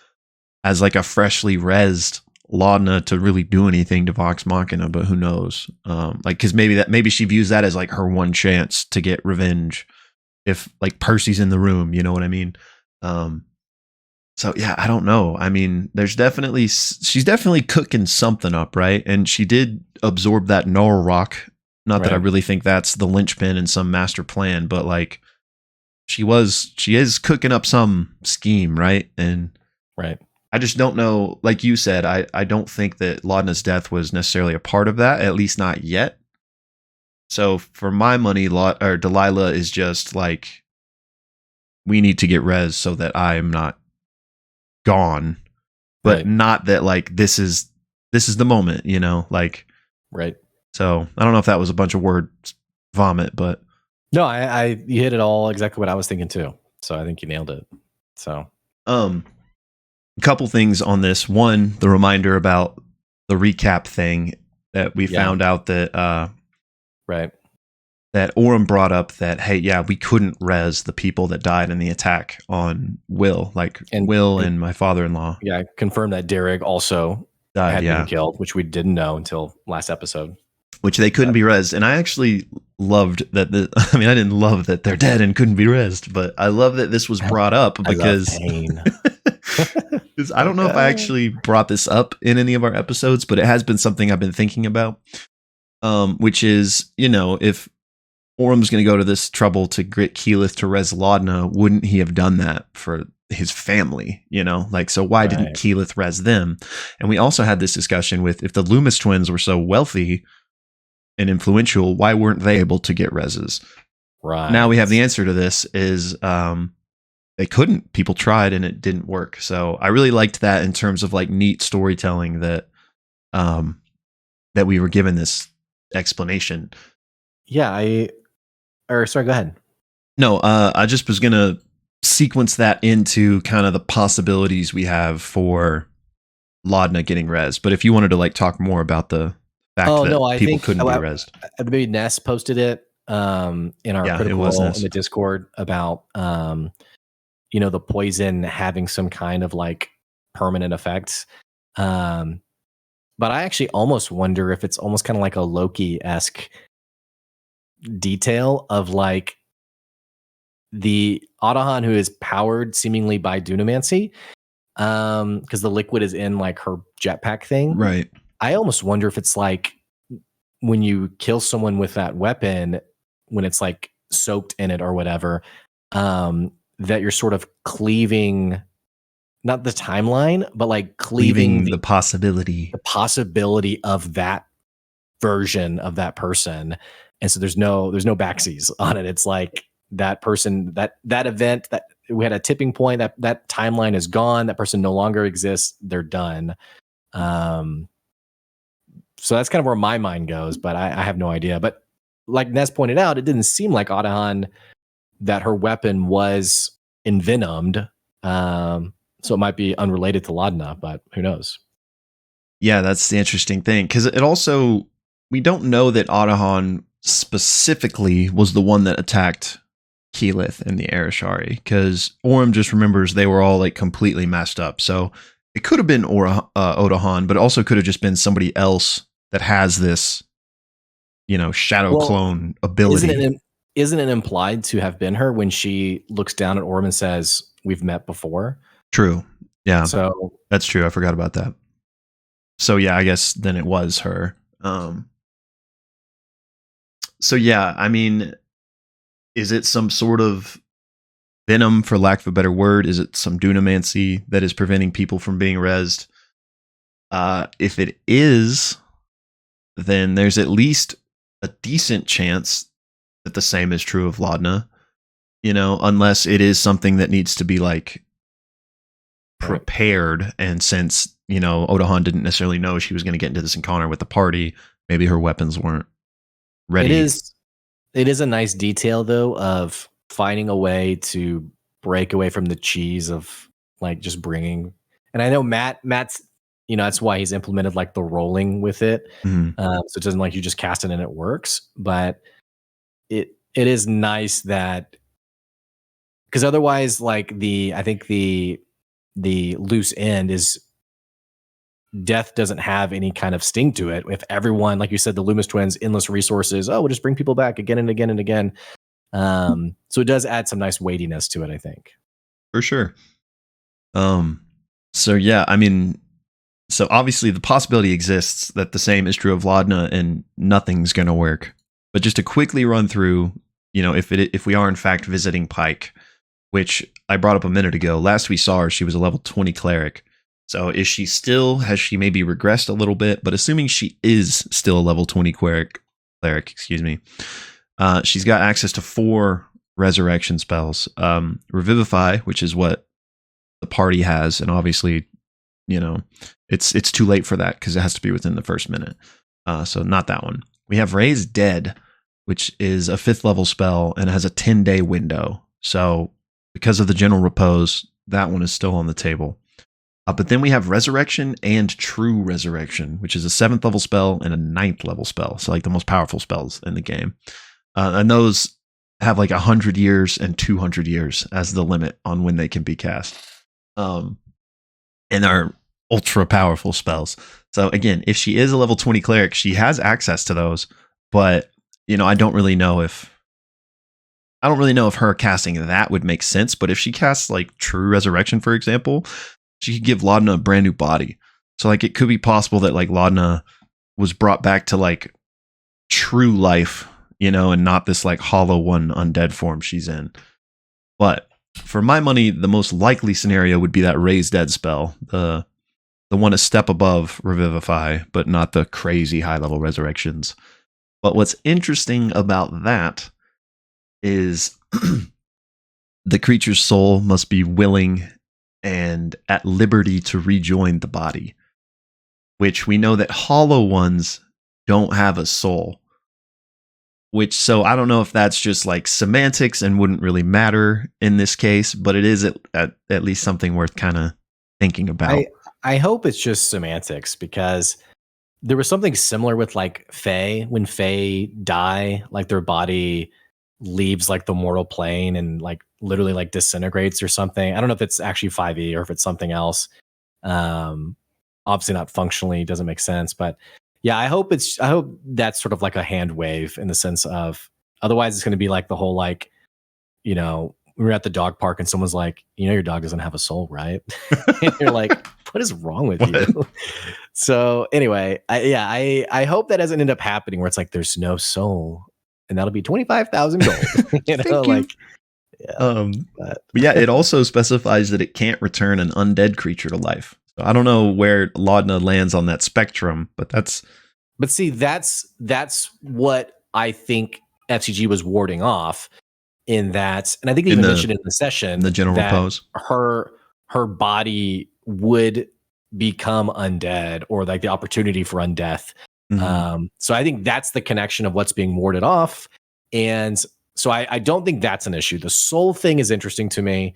as like a freshly rezzed Laudna to really do anything to Vox Machina, but who knows? Cause maybe she views that as like her one chance to get revenge if like Percy's in the room, you know what I mean? So yeah, I don't know. I mean, she's definitely cooking something up, right? And she did absorb that Gnarl rock Not that I Right. really think that's the linchpin in some master plan, but like she is cooking up some scheme, right? And Right. I just don't know. Like you said, I don't think that Laudna's death was necessarily a part of that, at least not yet. So for my money, Delilah is just like, we need to get res so that I'm not gone, but Right. not that like this is the moment, you know, like. Right. So I don't know if that was a bunch of word vomit, but No, you hit it all exactly what I was thinking too. So I think you nailed it. So a couple things on this. One, the reminder about the recap thing that we found out that right. that Orem brought up that, hey, yeah, we couldn't res the people that died in the attack on Will, like Will and my father-in-law. Yeah, I confirmed that Derek also Died, had been killed, which we didn't know until last episode. Which they couldn't be rezzed. And I actually loved that. I mean, I didn't love that they're dead and couldn't be rezzed, but I love that this was brought up because I don't know if I actually brought this up in any of our episodes, but it has been something I've been thinking about, which is, you know, if Orem's going to go to this trouble to get Keyleth to res Laudna, wouldn't he have done that for his family, you know? Like, so why didn't Keyleth res them? And we also had this discussion with, if the Loomis twins were so wealthy and influential, why weren't they able to get reses? Right. Now we have the answer to this is they couldn't. People tried and it didn't work. So I really liked that in terms of like neat storytelling that that we were given this explanation. Yeah, sorry, go ahead. No, I just was gonna sequence that into kind of the possibilities we have for Laudna getting res. But if you wanted to like talk more about the fact that people couldn't be rezzed. Maybe Ness posted it in our critical role in the Discord about you know, the poison having some kind of like permanent effects. But I actually almost wonder if it's almost kind of like a Loki-esque detail of like the Autohan who is powered seemingly by Dunamancy, because the liquid is in like her jetpack thing. Right. I almost wonder if it's like when you kill someone with that weapon, when it's like soaked in it or whatever, that you're sort of cleaving, not the timeline, but like cleaving the possibility of that version of that person. And so there's no backsies on it. It's like that person, that event, that we had a tipping point, that timeline is gone. That person no longer exists. They're done. So that's kind of where my mind goes, but I have no idea. But like Ness pointed out, it didn't seem like Autohan that her weapon was envenomed. So it might be unrelated to Laudna, but who knows? Yeah, that's the interesting thing. Because it also, we don't know that Autohan specifically was the one that attacked Keyleth and the Arashari, because Orem just remembers they were all like completely messed up. So it could have been Autohan, but it also could have just been somebody else that has this, you know, shadow clone ability. Isn't it implied to have been her when she looks down at Orem and says, "We've met before"? True. Yeah. So that's true. I forgot about that. So yeah, I guess then it was her. So yeah, I mean, is it some sort of venom, for lack of a better word? Is it some dunamancy that is preventing people from being rezzed? If it is, then there's at least a decent chance that the same is true of Laudna, you know, unless it is something that needs to be like prepared. And since, you know, Autohan didn't necessarily know she was going to get into this encounter with the party, maybe her weapons weren't ready. It is a nice detail though of finding a way to break away from the cheese of like just bringing. And I know Matt's, you know, that's why he's implemented like the rolling with it. Mm-hmm. So it doesn't like you just cast it and it works, but it is nice that, because otherwise like I think the loose end is death doesn't have any kind of sting to it. If everyone, like you said, the Loomis twins, endless resources, we'll just bring people back again and again and again. So it does add some nice weightiness to it, I think. For sure. So yeah, I mean, so obviously the possibility exists that the same is true of Laudna and nothing's going to work. But just to quickly run through, if we are in fact visiting Pike, which I brought up a minute ago, last we saw her, she was a level 20 cleric. So has she maybe regressed a little bit? But assuming she is still a level 20 cleric, excuse me, she's got access to 4 resurrection spells. Revivify, which is what the party has, and obviously, it's too late for that because it has to be within the first minute. So not that one. We have Raise Dead, which is a 5th level spell and has a 10-day window. So because of the general repose, that one is still on the table. But then we have Resurrection and True Resurrection, which is a 7th level spell and a 9th level spell. So like the most powerful spells in the game. And those have like 100 years and 200 years as the limit on when they can be cast. And are ultra powerful spells. So again, if she is a level 20 cleric, she has access to those. But, I don't really know if her casting that would make sense. But if she casts like True Resurrection, for example, she could give Laudna a brand new body. So like it could be possible that like Laudna was brought back to like true life, and not this like hollow one undead form she's in. But for my money, the most likely scenario would be that Raise Dead spell, the one a step above Revivify, but not the crazy high level resurrections. But what's interesting about that is the creature's soul must be willing and at liberty to rejoin the body, which we know that hollow ones don't have a soul. So I don't know if that's just like semantics and wouldn't really matter in this case, but it is at least something worth kind of thinking about. I hope it's just semantics, because there was something similar with like Fae. When Fae die, like their body leaves like the mortal plane and like literally like disintegrates or something. I don't know if it's actually 5e or if it's something else. Obviously not functionally, doesn't make sense, but yeah, I hope that's sort of like a hand wave, in the sense of, otherwise it's going to be like the whole like, we were at the dog park and someone's like, your dog doesn't have a soul, right? And you're like, what is wrong with you? So anyway, I hope that doesn't end up happening where it's like there's no soul, and that'll be 25,000 gold. Like, yeah. But yeah, it also specifies that it can't return an undead creature to life. So I don't know where Laudna lands on that spectrum, but see, that's what I think F.C.G was warding off in that, and I think they even mentioned it in the session, the general repose, her body would become undead, or like the opportunity for undeath. Mm-hmm. So I think that's the connection of what's being warded off, and so I don't think that's an issue. The soul thing is interesting to me.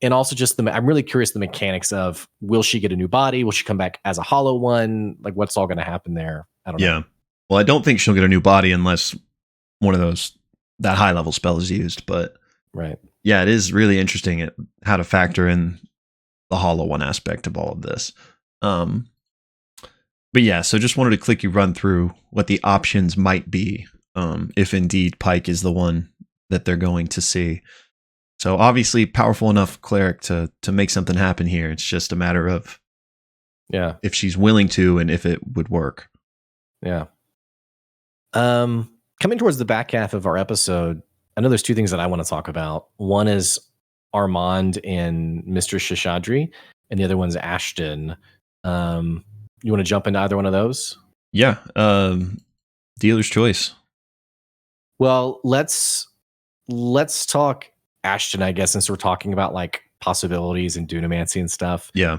And also just I'm really curious the mechanics of, will she get a new body? Will she come back as a hollow one? Like, what's all going to happen there? I don't know. Yeah. Well, I don't think she'll get a new body unless one of that high level spell is used. But right. Yeah, it is really interesting how to factor in the hollow one aspect of all of this. But yeah, so just wanted to quickly run through what the options might be, if indeed Pike is the one that they're going to see. So obviously powerful enough cleric to make something happen here. It's just a matter of if she's willing to and if it would work. Yeah. Coming towards the back half of our episode, I know there's 2 things that I want to talk about. One is Armand and Mr. Shishadri, and the other one's Ashton. You want to jump into either one of those? Yeah. Dealer's choice. Well, let's talk Ashton, I guess, since we're talking about like possibilities and dunamancy and stuff. Yeah.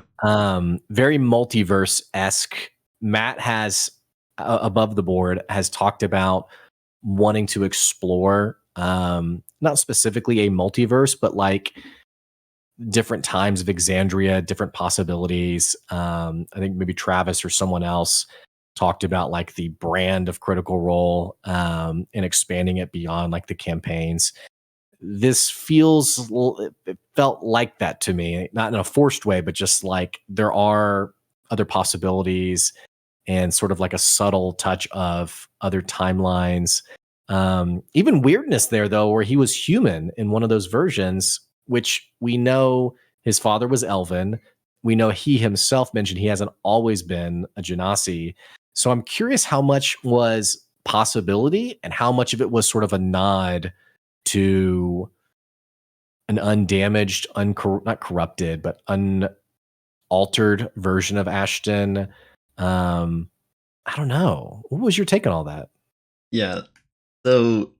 Very multiverse-esque. Matt has above the board has talked about wanting to explore not specifically a multiverse, but like different times of Exandria, different possibilities. I think maybe Travis or someone else talked about like the brand of Critical Role and expanding it beyond like the campaigns. It felt like that to me, not in a forced way, but just like there are other possibilities and sort of like a subtle touch of other timelines. Even weirdness there, though, where he was human in one of those versions, which we know his father was Elven. We know he himself mentioned he hasn't always been a Genasi. So I'm curious how much was possibility and how much of it was sort of a nod to an undamaged, not corrupted, but unaltered version of Ashton. I don't know. What was your take on all that? Yeah. So,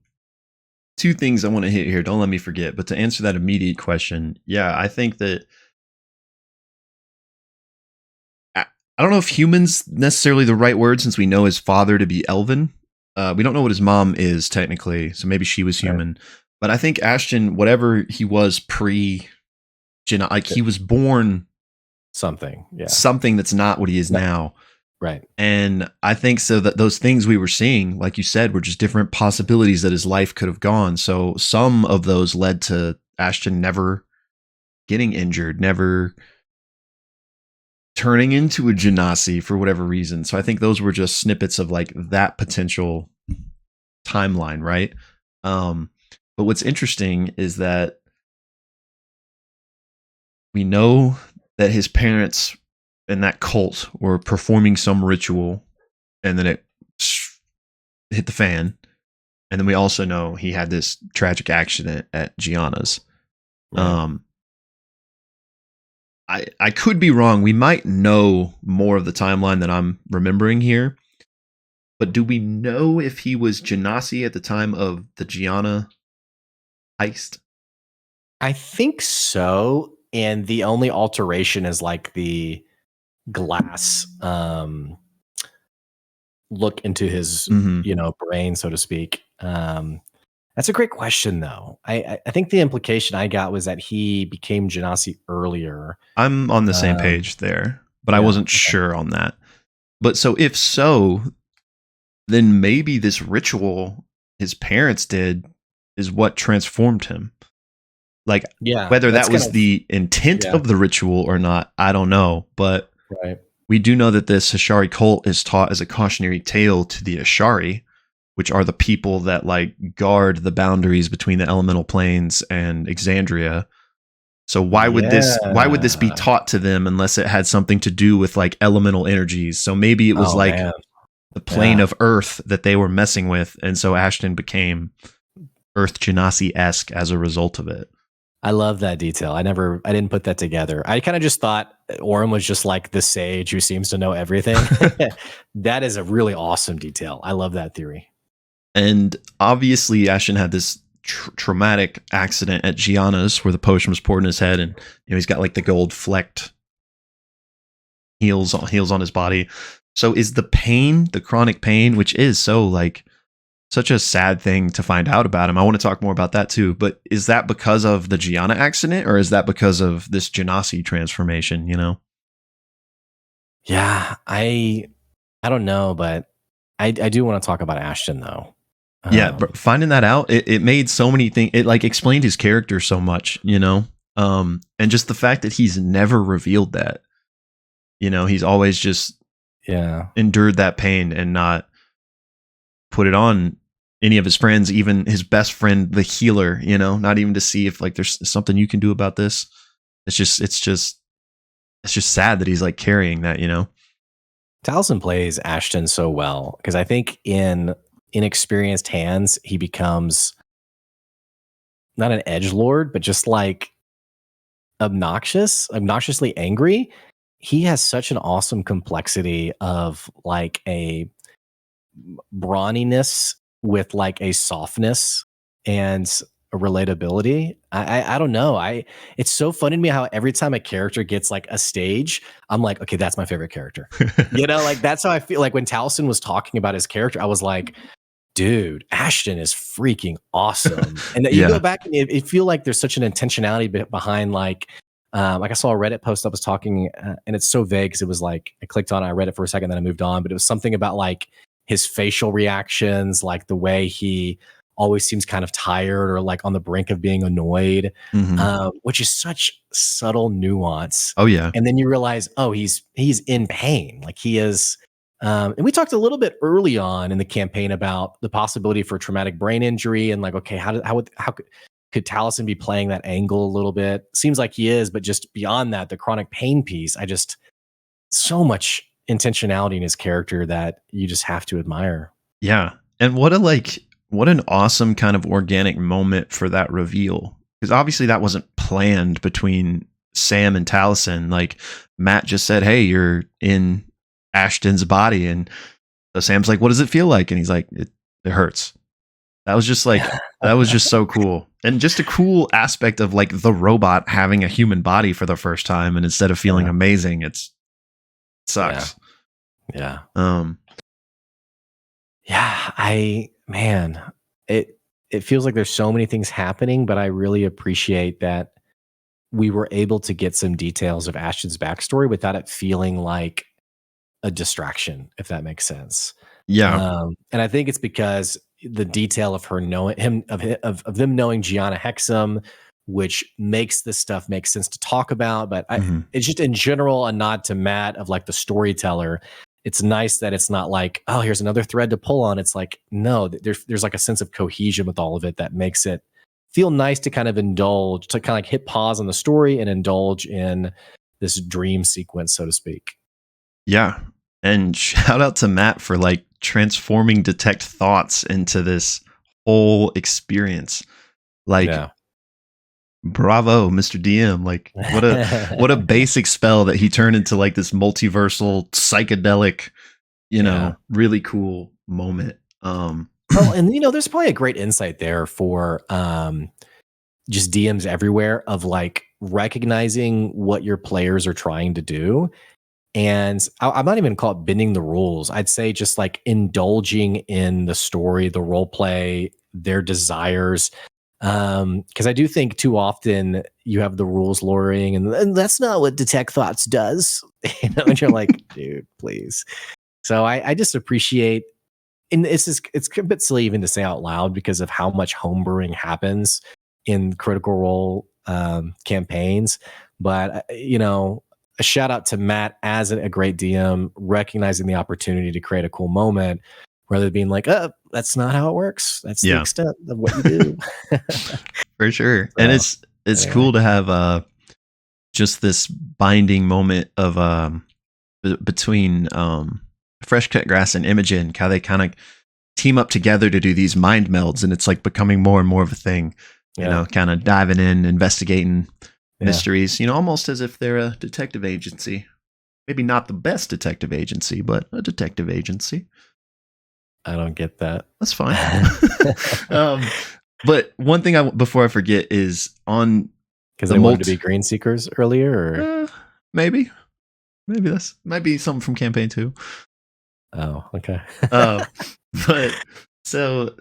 two things I want to hit here. Don't let me forget. But to answer that immediate question, yeah, I think that I don't know if human's necessarily the right word since we know his father to be elven. We don't know what his mom is technically, so maybe she was human. Right. But I think Ashton, whatever he was like he was born something that's not what he is now. Right. And I think so that those things we were seeing, like you said, were just different possibilities that his life could have gone. So some of those led to Ashton never getting injured, never turning into a Genasi for whatever reason. So I think those were just snippets of like that potential timeline, right? But what's interesting is that we know that his parents and that cult were performing some ritual, and then it hit the fan. And then we also know he had this tragic accident at Gianna's. Right. I could be wrong. We might know more of the timeline that I'm remembering here. But do we know if he was Genasi at the time of the Gianna heist? I think so. And the only alteration is like the glass look into his brain, so to speak. That's a great question, though. I think the implication I got was that he became Genasi earlier. I'm on the same page there, but I wasn't sure on that. But so if so, then maybe this ritual his parents did is what transformed him. Like, whether that was the intent of the ritual or not, I don't know. But we do know that this Ashari cult is taught as a cautionary tale to the Ashari, which are the people that like guard the boundaries between the elemental planes and Exandria. So why would this be taught to them unless it had something to do with like elemental energies? So maybe it was the plane of Earth that they were messing with, and so Ashton became Earth Genasi-esque as a result of it. I love that detail. I didn't put that together. I kind of just thought Orym was just like the sage who seems to know everything. That is a really awesome detail. I love that theory. And obviously Ashton had this traumatic accident at Gianna's where the potion was poured in his head, and he's got like the gold flecked heals on his body. So is the pain, the chronic pain, which is so like such a sad thing to find out about him. I want to talk more about that too. But is that because of the Gianna accident, or is that because of this Genasi transformation, Yeah, I don't know, but I do want to talk about Ashton though. Yeah, but finding that out, it made so many things. It like explained his character so much, and just the fact that he's never revealed that, he's always just endured that pain and not put it on any of his friends, even his best friend, the healer, not even to see if like there's something you can do about this. It's just sad that he's like carrying that, Taliesin plays Ashton so well because I think in inexperienced hands, he becomes not an edgelord, but just like obnoxiously angry. He has such an awesome complexity of like a brawniness with like a softness and a relatability. I don't know. It's so funny to me how every time a character gets like a stage, I'm like, okay, that's my favorite character. Like that's how I feel. Like when Taliesin was talking about his character, I was like, dude, Ashton is freaking awesome. And you go back and it feel like there's such an intentionality behind like I saw a Reddit post that was talking and it's so vague because it was like I clicked on it, I read it for a second, then I moved on, but it was something about like his facial reactions, like the way he always seems kind of tired or like on the brink of being annoyed, which is such subtle nuance. Oh yeah. And then you realize, oh, he's in pain. Like he is. And we talked a little bit early on in the campaign about the possibility for traumatic brain injury and like, okay, how could Taliesin be playing that angle a little bit? Seems like he is, but just beyond that, the chronic pain piece, so much intentionality in his character that you just have to admire. Yeah. And what an awesome kind of organic moment for that reveal. Because obviously that wasn't planned between Sam and Taliesin. Like Matt just said, "Hey, you're in Ashton's body," and so Sam's like, "What does it feel like?" And he's like, "It hurts." That was just like that was just so cool, and just a cool aspect of like the robot having a human body for the first time, and instead of feeling amazing, it sucks. Yeah. Um. Yeah, it feels like there's so many things happening, but I really appreciate that we were able to get some details of Ashton's backstory without it feeling like a distraction, if that makes sense. Yeah. And I think it's because the detail of her knowing him of them knowing Gianna Hexam, which makes this stuff make sense to talk about. But it's just in general a nod to Matt of like the storyteller. It's nice that it's not like, oh, here's another thread to pull on. It's like, no, there's like a sense of cohesion with all of it that makes it feel nice to kind of indulge, to kind of like hit pause on the story and indulge in this dream sequence, so to speak. Yeah. And shout out to Matt for like transforming detect thoughts into this whole experience. Like, bravo, Mr. DM. Like, what a basic spell that he turned into like this multiversal psychedelic, really cool moment. Oh, and there's probably a great insight there for just DMs everywhere of like recognizing what your players are trying to do. And I'm not even call it bending the rules. I'd say just like indulging in the story, the role play, their desires. Because I do think too often you have the rules lawyering, and that's not what Detect Thoughts does. And you're like, dude, please. So I just appreciate, and it's a bit silly even to say out loud because of how much homebrewing happens in Critical Role campaigns. But a shout out to Matt as a great DM, recognizing the opportunity to create a cool moment rather than being like, oh, that's not how it works. That's the extent of what you do. For sure. So, and it's cool to have just this binding moment of between Fresh Cut Grass and Imogen, how they kind of team up together to do these mind melds, and it's like becoming more and more of a thing, kind of diving in, investigating mysteries, almost as if they're a detective agency. Maybe not the best detective agency, but a detective agency. I don't get that. That's fine. But one thing before I forget is on because they wanted to be Green Seekers earlier, or maybe this might be something from campaign 2. Oh, okay. But so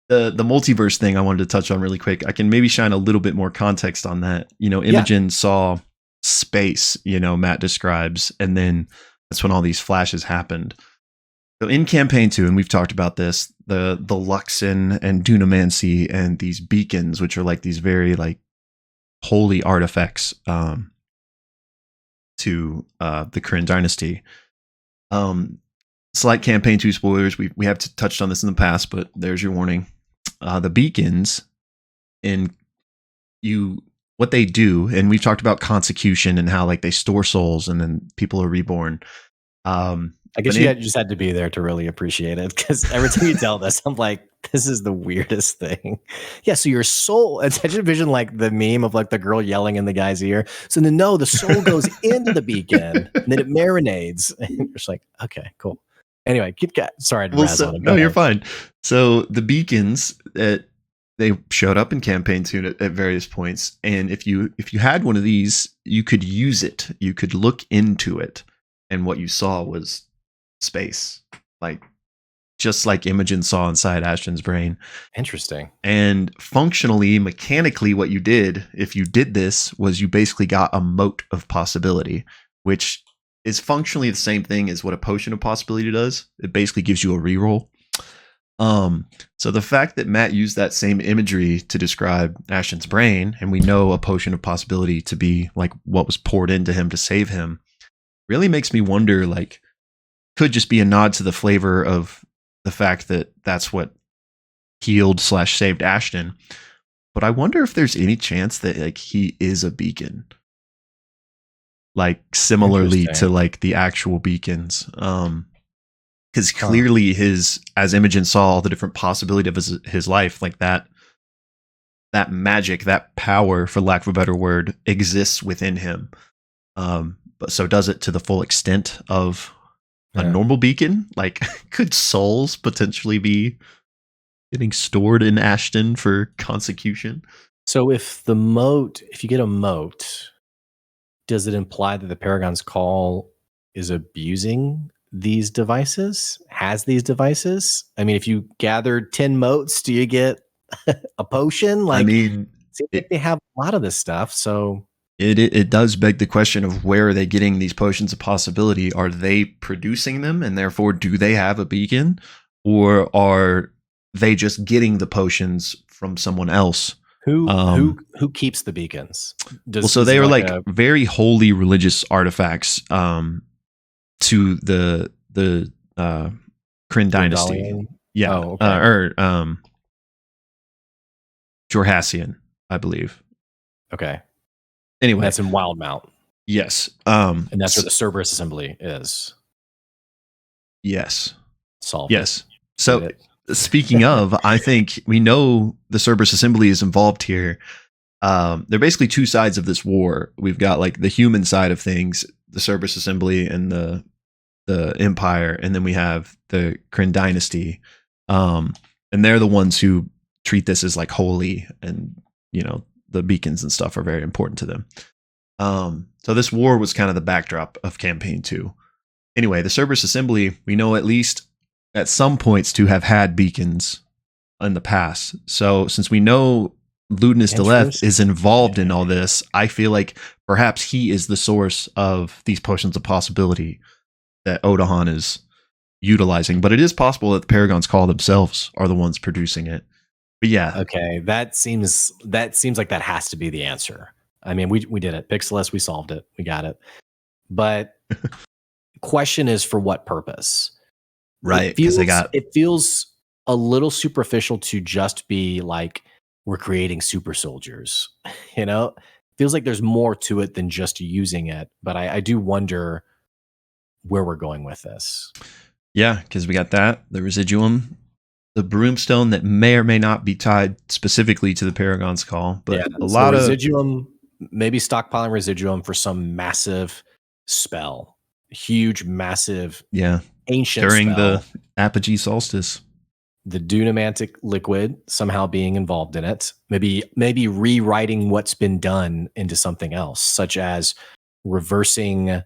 the multiverse thing I wanted to touch on really quick. I can maybe shine a little bit more context on that. Imogen saw space, Matt describes, and then that's when all these flashes happened. So in campaign 2, and we've talked about this, the Luxon and Dunamancy and these beacons, which are like these very like holy artifacts to the Kryn dynasty. Slight campaign 2 spoilers. We have touched on this in the past, but there's your warning. The beacons what they do, and we've talked about consecution and how like they store souls and then people are reborn. I guess you just had to be there to really appreciate it, because every time you tell this, I'm like, this is the weirdest thing. Yeah, so your soul, I just envision like the meme of like the girl yelling in the guy's ear. So no, the soul goes into the beacon and then it marinades. And you're just like, okay, cool. Anyway, sorry to razz on it. No, you're fine. So the beacons, they showed up in campaign 2 at various points, and if you had one of these, you could use it. You could look into it, and what you saw was space, like just like Imogen saw inside Ashton's brain. Interesting. And functionally, mechanically, what you did, if you did this, was you basically got a moat of possibility, which is functionally the same thing as what a potion of possibility does. It basically gives you a reroll. So the fact that Matt used that same imagery to describe Ashton's brain, and we know a potion of possibility to be like what was poured into him to save him, really makes me wonder, like, could just be a nod to the flavor of the fact that that's what healed/saved Ashton. But I wonder if there's any chance that like he is a beacon, like similarly to like the actual beacons. because clearly as Imogen saw all the different possibility of his life, like that magic, that power, for lack of a better word, exists within him. But so does it to the full extent of a normal beacon? Like, could souls potentially be getting stored in Ashton for consecution? So if you get a moat, does it imply that the Paragon's Call is abusing these devices? Has these devices? I mean, if you gathered 10 moats, do you get a potion? Like, I mean, seems like they have a lot of this stuff. So it does beg the question of, where are they getting these potions of possibility? Are they producing them, and therefore do they have a beacon, or are they just getting the potions from someone else? who keeps the beacons? So they are like very holy religious artifacts to the Kryn dynasty. Yeah. Oh, okay. Jorhassian, I believe. Okay. Anyway, that's in Wildmount. Yes. And that's where the Cerberus Assembly is. Yes. Solved. Yes. So speaking of, I think we know the Cerberus Assembly is involved here. They're basically two sides of this war. We've got like the human side of things, the Cerberus Assembly and the Empire, and then we have the Kryn dynasty. And they're the ones who treat this as like holy, and the beacons and stuff are very important to them. So this war was kind of the backdrop of campaign 2. Anyway, the Cerberus Assembly, we know at least at some points to have had beacons in the past. So since we know Ludinus Deleth is involved in all this, I feel like perhaps he is the source of these potions of possibility that Odahan is utilizing. But it is possible that the Paragon's Call themselves are the ones producing it. But yeah. Okay, that seems like that has to be the answer. I mean, we did it. Pixelists, we solved it. We got it. But question is, for what purpose? Right, it feels a little superficial to just be like, we're creating super soldiers. Feels like there's more to it than just using it. But I do wonder where we're going with this. Yeah, because we got the Residuum, the Broomstone that may or may not be tied specifically to the Paragon's Call, but a lot of Residuum, maybe stockpiling Residuum for some massive spell, huge, massive, ancient during spell. the Apogee Solstice. The Dunamantic liquid somehow being involved in it, maybe rewriting what's been done into something else, such as reversing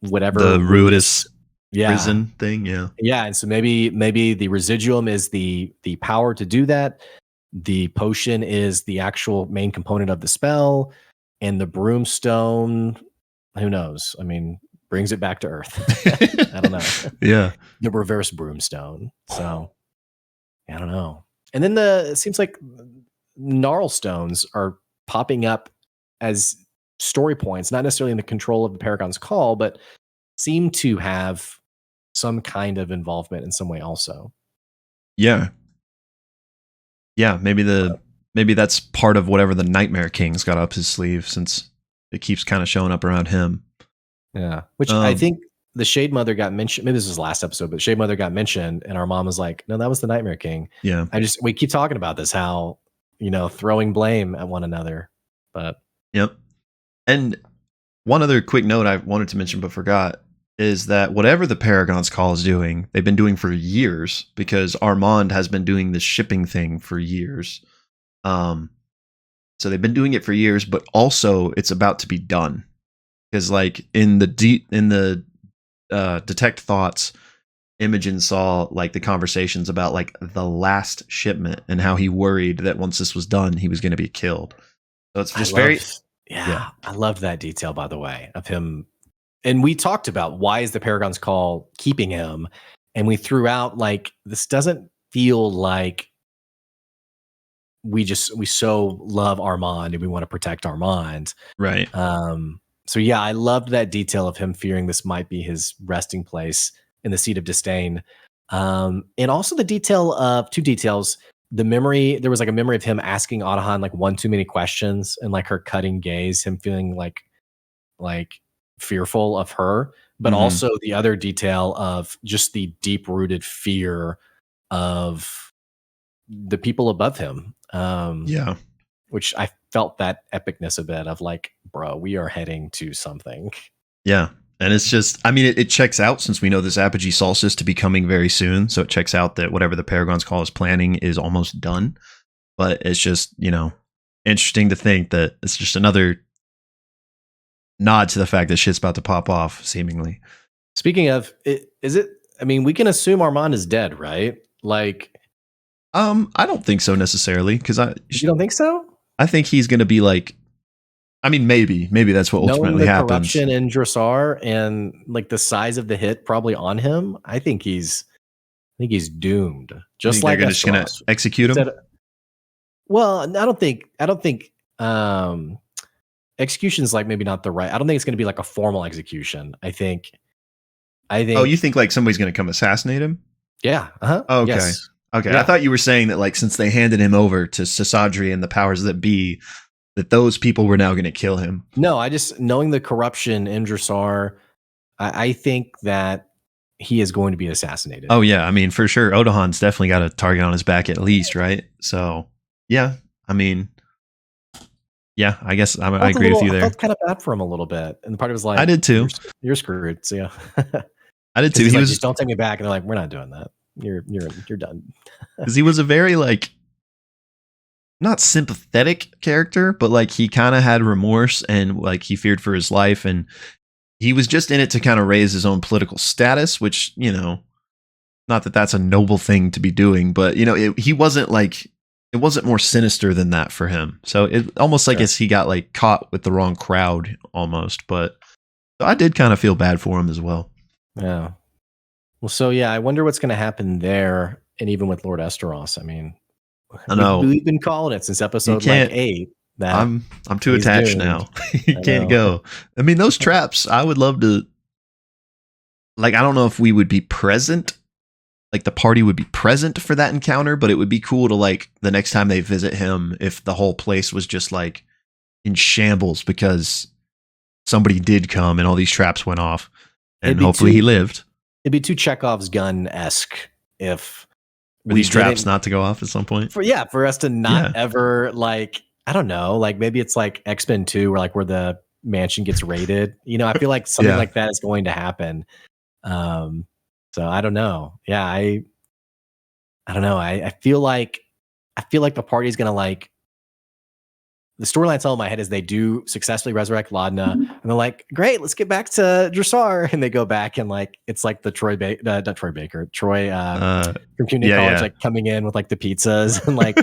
whatever the Ruidus prison thing. Yeah. And so maybe the Residuum is the power to do that. The potion is the actual main component of the spell, and the Broomstone, who knows? I mean, brings it back to Earth. I don't know. Yeah. The reverse Broomstone. So I don't know. And then it seems like Gnarl Stones are popping up as story points, not necessarily in the control of the Paragon's Call, but seem to have some kind of involvement in some way also. Yeah. Yeah, maybe that's part of whatever the Nightmare King's got up his sleeve, since it keeps kind of showing up around him. Yeah, which I think the Shade Mother got mentioned. Maybe this was last episode, but Shade Mother got mentioned, and our mom was like, "No, that was the Nightmare King." Yeah, we keep talking about this, how throwing blame at one another, but yep. And one other quick note I wanted to mention but forgot is that whatever the Paragon's Call is doing, they've been doing for years, because Armand has been doing this shipping thing for years. So they've been doing it for years, but also it's about to be done. Because like in the Detect Thoughts, Imogen saw like the conversations about like the last shipment and how he worried that once this was done, he was going to be killed. So it's just I loved that detail, by the way, of him. And we talked about, why is the Paragon's Call keeping him? And we threw out, like, this doesn't feel like we so love Armand and we want to protect Armand. Right. So yeah, I loved that detail of him fearing this might be his resting place in the Seat of Disdain. And also the detail of two details. The memory, there was like a memory of him asking Odahan like one too many questions, and like her cutting gaze, him feeling like fearful of her. but also the other detail of just the deep rooted fear of the people above him. Yeah. Which I felt that epicness a bit of like, bro, we are heading to something. Yeah. And it's just, I mean, it checks out since we know this apogee solstice to be coming very soon. So it checks out that whatever the Paragon's Call is planning is almost done. But it's just, interesting to think that it's just another nod to the fact that shit's about to pop off, seemingly. Speaking of, is it? I mean, we can assume Armand is dead, right? Like, I don't think so necessarily, because you don't think so? I think he's going to be like, I mean, maybe that's what ultimately Knowing the happens. corruption in Dressar and like the size of the hit probably on him, I think he's doomed. Just like they're just going to execute him. Well, I don't think execution is like maybe not the right. I don't think it's going to be like a formal execution. I think. Oh, you think like somebody's going to come assassinate him? Yeah. Uh-huh. Oh, okay. Yes. Okay. Yeah. I thought you were saying that like since they handed him over to F.C.G and the powers that be, that those people were now going to kill him. No, I just knowing the corruption in Dressar, I think that he is going to be assassinated. Oh yeah, I mean for sure, Odahan's definitely got a target on his back at least, right? So yeah, I mean, yeah, I guess I agree with you there. I felt kind of bad for him a little bit, and the party was like, I did too. You're screwed. So yeah, I did too. He was, don't take me back, and they're like, we're not doing that. You're done. Because he was a very like not sympathetic character, but like he kind of had remorse and like he feared for his life, and he was just in it to kind of raise his own political status, which not that that's a noble thing to be doing, but he wasn't like. It wasn't more sinister than that for him. So it almost like as he got like caught with the wrong crowd almost, but I did kind of feel bad for him as well. Yeah. Well, so yeah, I wonder what's going to happen there. And even with Lord Esteros, I mean, I know we've been calling it since episode like 8. That I'm too attached now. You can't go. I mean, those traps, I would love to, like, I don't know if we would be present. Like the party would be present for that encounter, but it would be cool to like the next time they visit him, if the whole place was just like in shambles because somebody did come and all these traps went off, and hopefully he lived. It'd be too Chekhov's gun-esque if these traps not to go off at some point. For us to not ever like, I don't know, like maybe it's like X-Men 2 where the mansion gets raided. I feel like something like that is going to happen. So I don't know. Yeah, I don't know. I feel like the party's gonna like the storyline all in my head is they do successfully resurrect Laudna, and they're like, great, let's get back to Dressar, and they go back and like it's like the Troy from community college like coming in with like the pizzas and like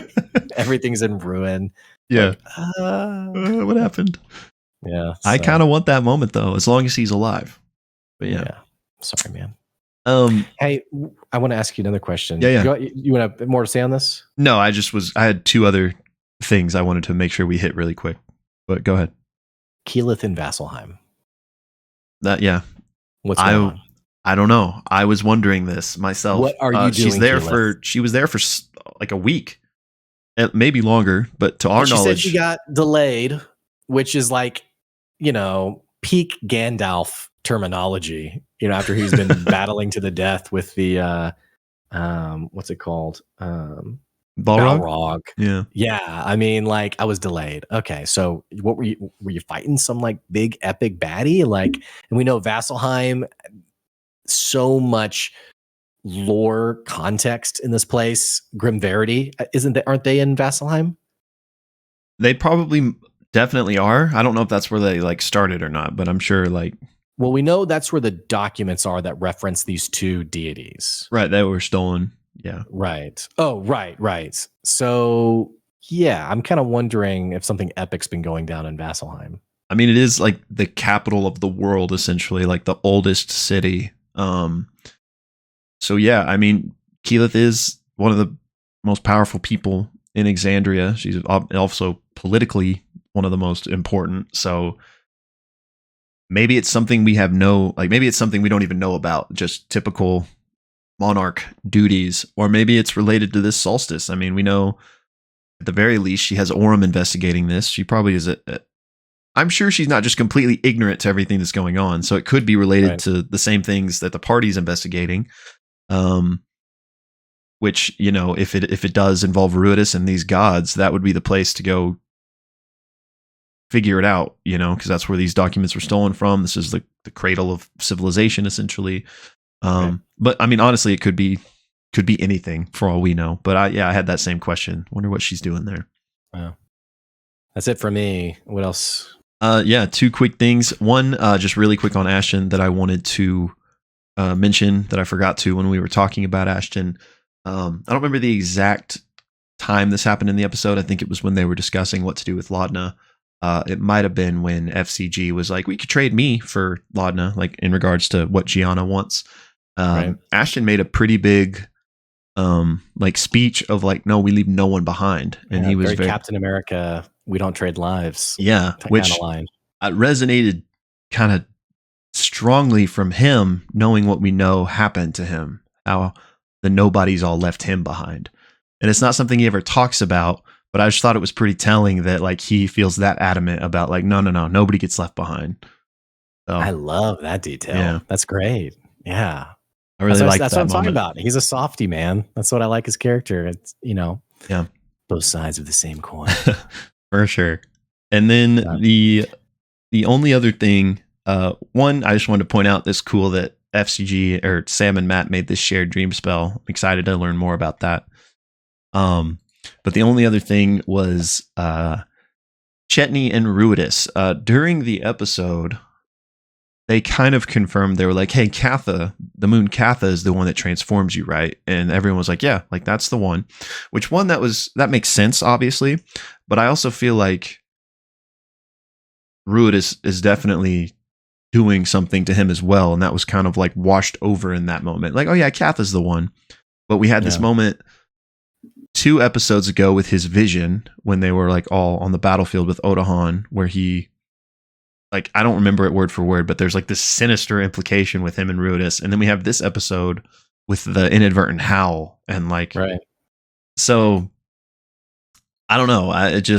everything's in ruin. Yeah. Like, what happened? Yeah. So. I kind of want that moment though, as long as he's alive. But yeah. Sorry, man. Hey, I want to ask you another question. Yeah. You want a bit more to say on this? No, I had 2 other things I wanted to make sure we hit really quick. But go ahead. Keyleth and Vasselheim. What's going on? I don't know. I was wondering this myself. What are you doing? She was there for like a week, maybe longer. But to our knowledge, she said she got delayed, which is like, peak Gandalf terminology. After he's been battling to the death with the what's it called? Balrog. Yeah. I mean, like I was delayed. Okay, so what were you fighting? Some like big epic baddie? Like, and we know Vasselheim. So much lore context in this place. Grim Verity, aren't they in Vasselheim? They probably definitely are. I don't know if that's where they like started or not, but I'm sure like. Well, we know that's where the documents are that reference these 2 deities. Right, they were stolen. Yeah. Right. Oh, right. So, yeah, I'm kind of wondering if something epic's been going down in Vasselheim. I mean, it is like the capital of the world, essentially, like the oldest city. So, yeah, I mean, Keyleth is one of the most powerful people in Exandria. She's also politically one of the most important. So, maybe it's something maybe it's something we don't even know about, just typical monarch duties, or maybe it's related to this solstice. I mean, we know at the very least she has Orym investigating this. She probably is I'm sure she's not just completely ignorant to everything that's going on. So it could be related to the same things that the party's investigating. Which, you know, if it does involve Ruidus and these gods, that would be the place to go figure it out, you know, because that's where these documents were stolen from. This is the cradle of civilization, essentially. But I mean, honestly, it could be anything for all we know. But I had that same question. Wonder what she's doing there. Wow. That's it for me. What else? Two quick things. One, just really quick on Ashton that I wanted to mention that I forgot to when we were talking about Ashton. I don't remember the exact time this happened in the episode. I think it was when they were discussing what to do with Laudna. It might have been when F.C.G. was like, we could trade me for Laudna, like in regards to what Gianna wants. Ashton made a pretty big like speech of like, no, we leave no one behind. And he was very Captain America, we don't trade lives. Yeah, which resonated kind of strongly from him, knowing what we know happened to him, how the nobodies all left him behind. And it's not something he ever talks about, but I just thought it was pretty telling that like he feels that adamant about like, no, nobody gets left behind. So, I love that detail. Yeah. That's great. Yeah. I really like that. That's what I'm talking about. He's a softie, man. That's what I like his character. It's, you know, both sides of the same coin. For sure. And then the only other thing, one, I just wanted to point out this cool that F.C.G. or Sam and Matt made this shared dream spell. I'm excited to learn more about that. But the only other thing was Chetney and Ruidus. During the episode, they kind of confirmed, they were like, hey, Katha, the moon Katha is the one that transforms you, right? And everyone was like, yeah, like that's the one. Which one that makes sense, obviously. But I also feel like Ruidus is definitely doing something to him as well. And that was kind of like washed over in that moment. Like, oh yeah, Katha's the one. But we had this moment 2 episodes ago with his vision when they were like all on the battlefield with Odahan, where he, like, I don't remember it word for word, but there's like this sinister implication with him and Ruidus. And then we have this episode with the inadvertent howl and like, so I don't know. I don't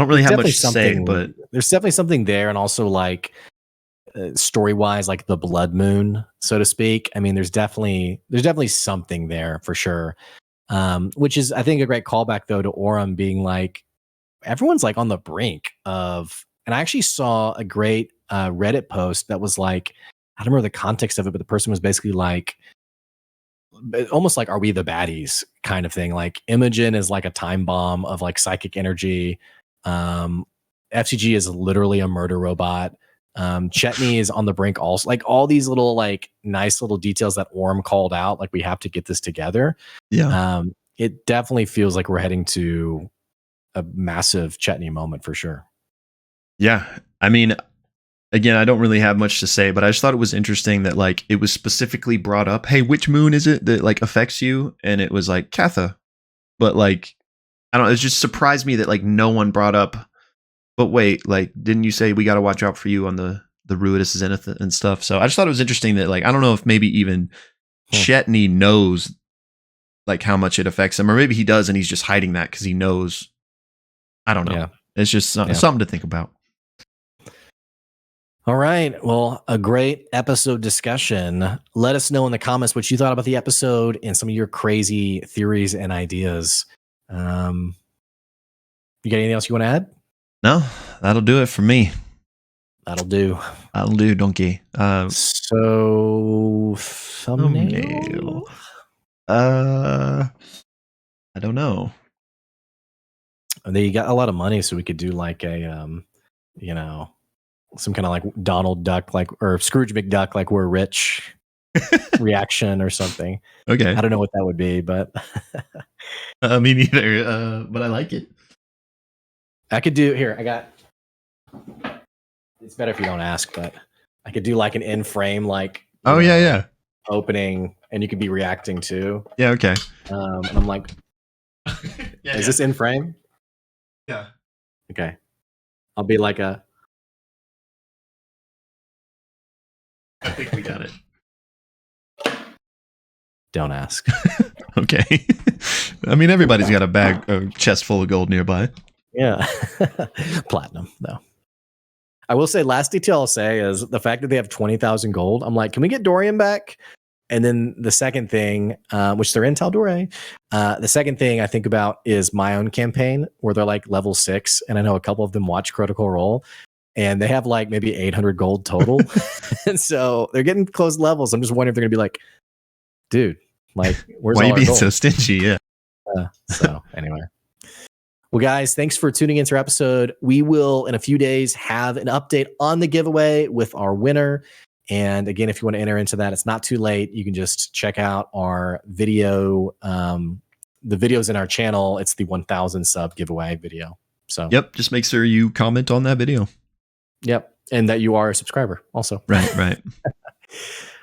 really have much to say, but there's definitely something there. And also like story wise, like the blood moon, so to speak. I mean, there's definitely something there for sure. Which is, I think, a great callback though to Aurum being like, everyone's like on the brink of, and I actually saw a great Reddit post that was like, I don't remember the context of it, but the person was basically like, almost like, are we the baddies kind of thing? Like Imogen is like a time bomb of like psychic energy. F.C.G. is literally a murder robot. Chetney is on the brink also. Like all these little like nice little details that Aurum called out, like we have to get this together. Yeah. It definitely feels like we're heading to a massive Chetney moment for sure. Yeah. I mean, again, I don't really have much to say, but I just thought it was interesting that like it was specifically brought up, hey, which moon is it that like affects you? And it was like Katha. But like, I don't know, it just surprised me that like no one brought up, but wait, like, didn't you say we got to watch out for you on the Ruidus Zenith and stuff? So I just thought it was interesting that like, I don't know if maybe even Chetney knows like how much it affects him, or maybe he does and he's just hiding that because he knows. I don't know. Yeah. It's just something to think about. All right. Well, a great episode discussion. Let us know in the comments what you thought about the episode and some of your crazy theories and ideas. You got anything else you want to add? No, that'll do it for me. That'll do, donkey. So thumbnail. I don't know. They got a lot of money, so we could do like a, some kind of like Donald Duck, like, or Scrooge McDuck, like we're rich reaction or something. Okay. I don't know what that would be, but me neither. But I like it. I could do here. It's better if you don't ask, but I could do like an in frame, like, yeah. Opening, and you could be reacting to. Yeah. Okay. And I'm like, is this in frame? Yeah. Okay. I'll be like I think we got it. Don't ask. Okay. I mean, everybody's got a chest full of gold nearby. Yeah. Platinum, though. I will say, last detail I'll say is the fact that they have 20,000 gold. I'm like, can we get Dorian back? And then the second thing, which they're in Tal'Dorei, the second thing I think about is my own campaign where they're like level 6. And I know a couple of them watch Critical Role and they have like maybe 800 gold total. And so they're getting close levels. I'm just wondering if they're going to be like, dude, like, where's Why all are you our being gold? so stingy? Yeah. So anyway. Well, guys, thanks for tuning into our episode. We will, in a few days, have an update on the giveaway with our winner. And again, if you want to enter into that, it's not too late. You can just check out our video, the videos in our channel. It's the 1,000 sub giveaway video. So, Yep. Just make sure you comment on that video. Yep. And that you are a subscriber also. Right.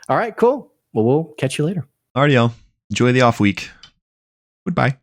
All right, cool. Well, we'll catch you later. Alrighty, y'all. Enjoy the off week. Goodbye.